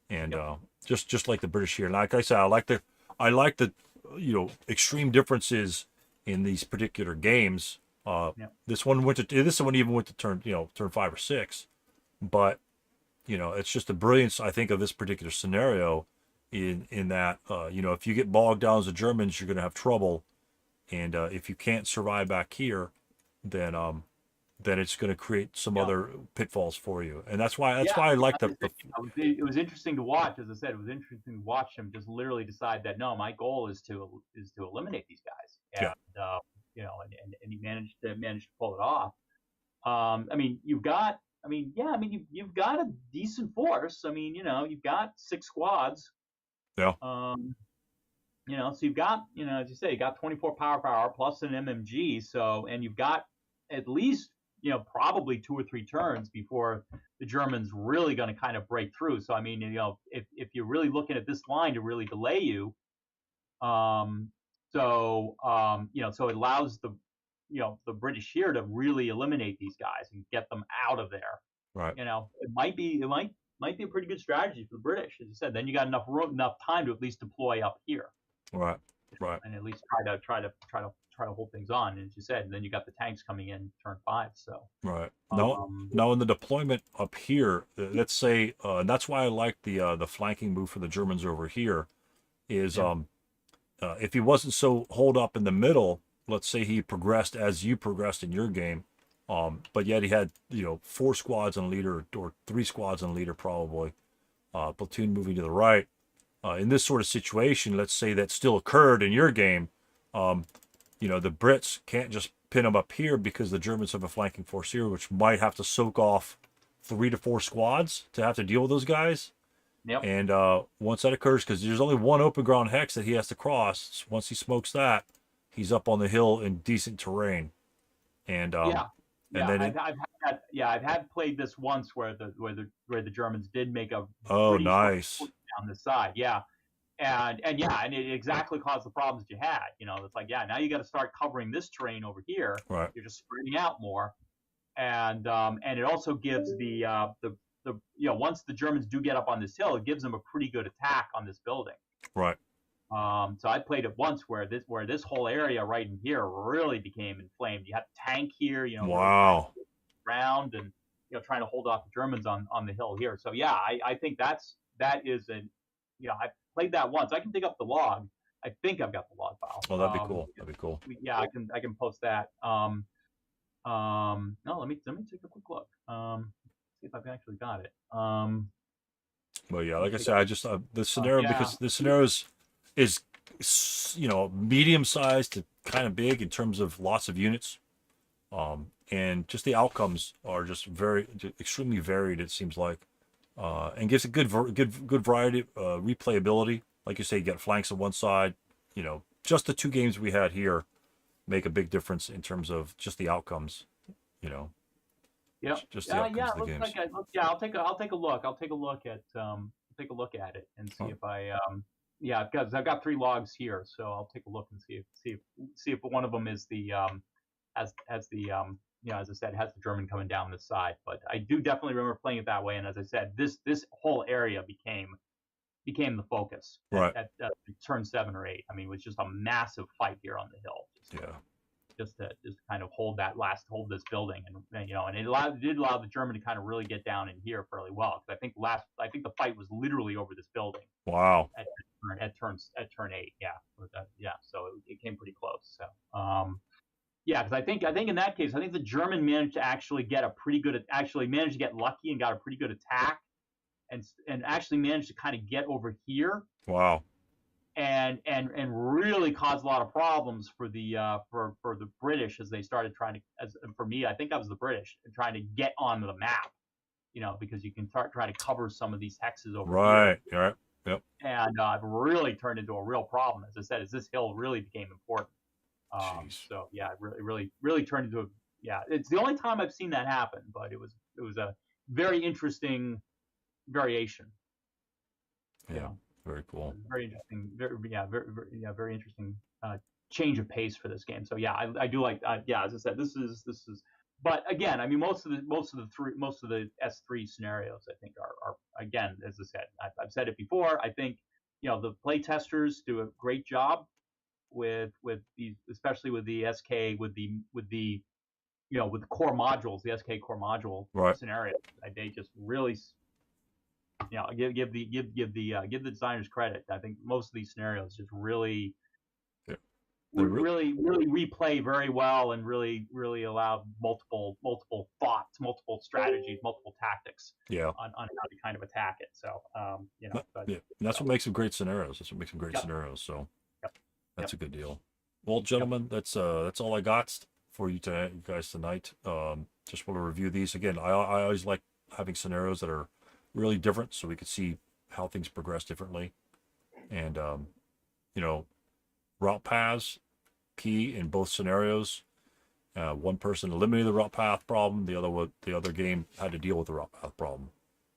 S1: and just like the British here. Like I said, I like the extreme differences in these particular games. This one even went to turn 5 or 6, but it's just the brilliance, I think, of this particular scenario in that if you get bogged down as the Germans, you're going to have trouble, and if you can't survive back here, then it's going to create some other pitfalls for you, and that's why I like
S5: it was interesting to watch. As I said, it was interesting to watch him just literally decide that no, my goal is to eliminate these guys, and and he managed to pull it off. You've got a decent force. You've got 6 squads.
S1: Yeah.
S5: So you've got, as you say, you got 24 power plus an MMG. So, and you've got at least, probably 2 or 3 turns before the Germans really going to kind of break through. So, if you're really looking at this line to really delay you, so it allows the British here to really eliminate these guys and get them out of there.
S1: Right.
S5: It might be a pretty good strategy for the British, as you said. Then you got enough time to at least deploy up here.
S1: Right.
S5: And at least try to hold things on, as you said. And then you got the tanks coming in turn 5. So
S1: right. Now in the deployment up here, let's say, and that's why I like the flanking move for the Germans over here, is if he wasn't so holed up in the middle, let's say he progressed as you progressed in your game, but yet he had 4 squads on leader or 3 squads on leader probably, platoon moving to the right. In this sort of situation, let's say that still occurred in your game, the Brits can't just pin them up here because the Germans have a flanking force here, which might have to soak off 3 to 4 squads to have to deal with those guys.
S5: Yep.
S1: And once that occurs, because there's only one open ground hex that he has to cross, once he smokes that, he's up on the hill in decent terrain. And
S5: I've had played this once where the Germans did make a
S1: nice
S5: down the side, and it exactly caused the problems that you had. It's like, now you got to start covering this terrain over here.
S1: Right.
S5: You're just spreading out more, and it also gives the once the Germans do get up on this hill, it gives them a pretty good attack on this building.
S1: Right.
S5: So I played it once where this whole area right in here really became inflamed. You had a tank here,
S1: wow,
S5: round, and trying to hold off the Germans on the hill here. So yeah, I think that is I played that once. I can dig up the log. I think I've got the log file.
S1: Oh, that'd be cool. That'd be cool.
S5: Yeah, I can post that. No, let me take a quick look. See if I've actually got it.
S1: Well, yeah, like I said, I just the scenario because the scenario is medium sized to kind of big in terms of lots of units, and just the outcomes are just extremely varied. It seems like, and gives a good variety, replayability. Like you say, you get flanks on one side. Just the 2 games we had here make a big difference in terms of just the outcomes.
S5: Yeah.
S1: Just the outcomes of the games.
S5: I'll take a look. I'll take a look at it and see if I because I've got 3 logs here, so I'll take a look and see if one of them is the as the as I said, has the German coming down this side. But I do definitely remember playing it that way, and as I said, this whole area became the focus
S1: right
S5: at turn 7 or 8. I mean, it was just a massive fight here on the hill. Just to kind of hold this building, and it did allow the German to kind of really get down in here fairly well. Because I think the fight was literally over this building.
S1: Wow.
S5: At turn 8, yeah. So it came pretty close. So because I think in that case, I think the German managed to actually get managed to get lucky and got a pretty good attack, and actually managed to kind of get over here.
S1: Wow.
S5: And really caused a lot of problems for the British as they started trying to. For me, I think that was the British trying to get onto the map, because you can try to cover some of these hexes over
S1: right.
S5: here.
S1: Right. Yep.
S5: And it really turned into a real problem, as I said, as this hill really became important. So yeah, it really turned into it's the only time I've seen that happen, but it was a very interesting variation.
S1: Yeah. Very cool.
S5: Very interesting. Very interesting change of pace for this game. So yeah, I do like. As I said, this is. But again, I mean, most of the S3 scenarios, I think, are again, as I said, I've said it before. I think the play testers do a great job with these, especially with the SK with the core modules, the SK core module scenario. They just really. Give the designers credit. I think most of these scenarios just really replay very well and really allow multiple thoughts, multiple strategies, multiple tactics. On how to kind of attack it. So
S1: and that's what makes them great scenarios. That's what makes them great scenarios. So that's a good deal. Well, gentlemen, that's all I got for you guys tonight. Just want to review these again. I always like having scenarios that are really different, so we could see how things progress differently. And route paths key in both scenarios. One person eliminated the route path problem, the other game had to deal with the route path problem,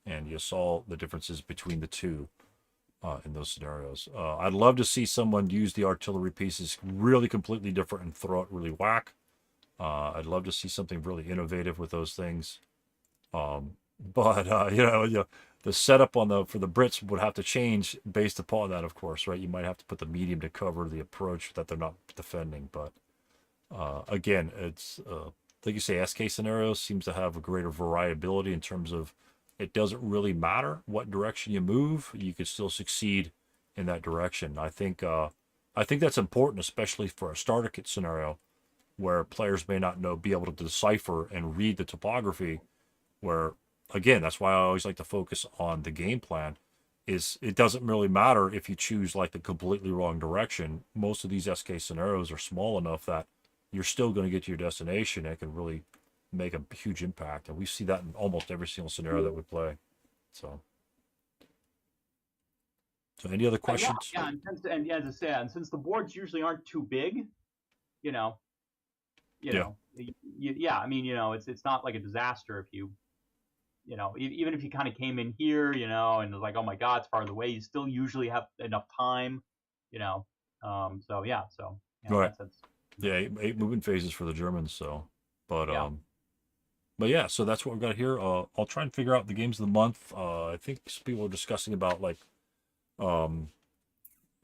S1: and you saw the differences between the two in those scenarios. I'd love to see someone use the artillery pieces really completely different and throw it really whack. I'd love to see something really innovative with those things. But the setup for the Brits would have to change based upon that, of course, right? You might have to put the medium to cover the approach that they're not defending. But again, it's like you say, SK scenarios seems to have a greater variability in terms of it doesn't really matter what direction you move; you can still succeed in that direction. I think that's important, especially for a starter kit scenario where players may not be able to decipher and read the topography. Where again, that's why I always like to focus on the game plan. Is it doesn't really matter if you choose like the completely wrong direction. Most of these SK scenarios are small enough that you're still going to get to your destination. It can really make a huge impact, and we see that in almost every single scenario that we play. So any other questions?
S5: And as I said, since the boards usually aren't too big, I mean, it's not like a disaster if you. Even if you kind of came in here, and it was like, oh my God, it's farther away, you still usually have enough time, So
S1: right. Yeah, 8 movement phases for the Germans. So, but yeah, so that's what we've got here. I'll try and figure out the games of the month. I think people are discussing about like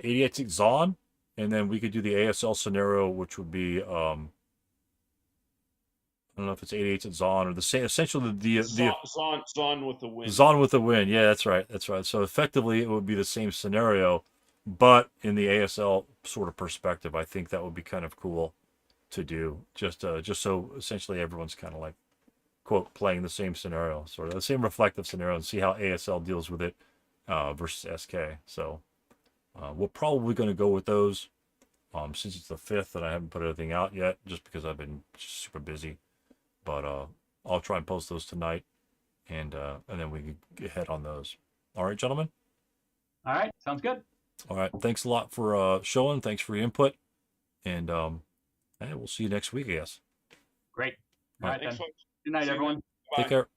S1: 88 Zon, and then we could do the ASL scenario, which would be don't know if it's 88s at Zon or the same. Essentially, the
S4: Zon with the win.
S1: Zon with the win. Yeah, that's right. That's right. So effectively, it would be the same scenario, but in the ASL sort of perspective, I think that would be kind of cool to do. Just so essentially everyone's kind of like, quote, playing the same scenario, sort of the same reflective scenario, and see how ASL deals with it versus SK. So we're probably going to go with those since it's the 5th and I haven't put anything out yet, just because I've been super busy. But I'll try and post those tonight, and then we can get ahead on those. All right, gentlemen.
S5: All right, sounds good.
S1: All right, thanks a lot for showing. Thanks for your input, and we'll see you next week, I guess.
S5: Great. All right,
S4: Thanks,
S5: then.
S4: folks.
S5: Good night,
S4: See you,
S5: everyone.
S4: man.
S1: Take
S4: Bye.
S1: care.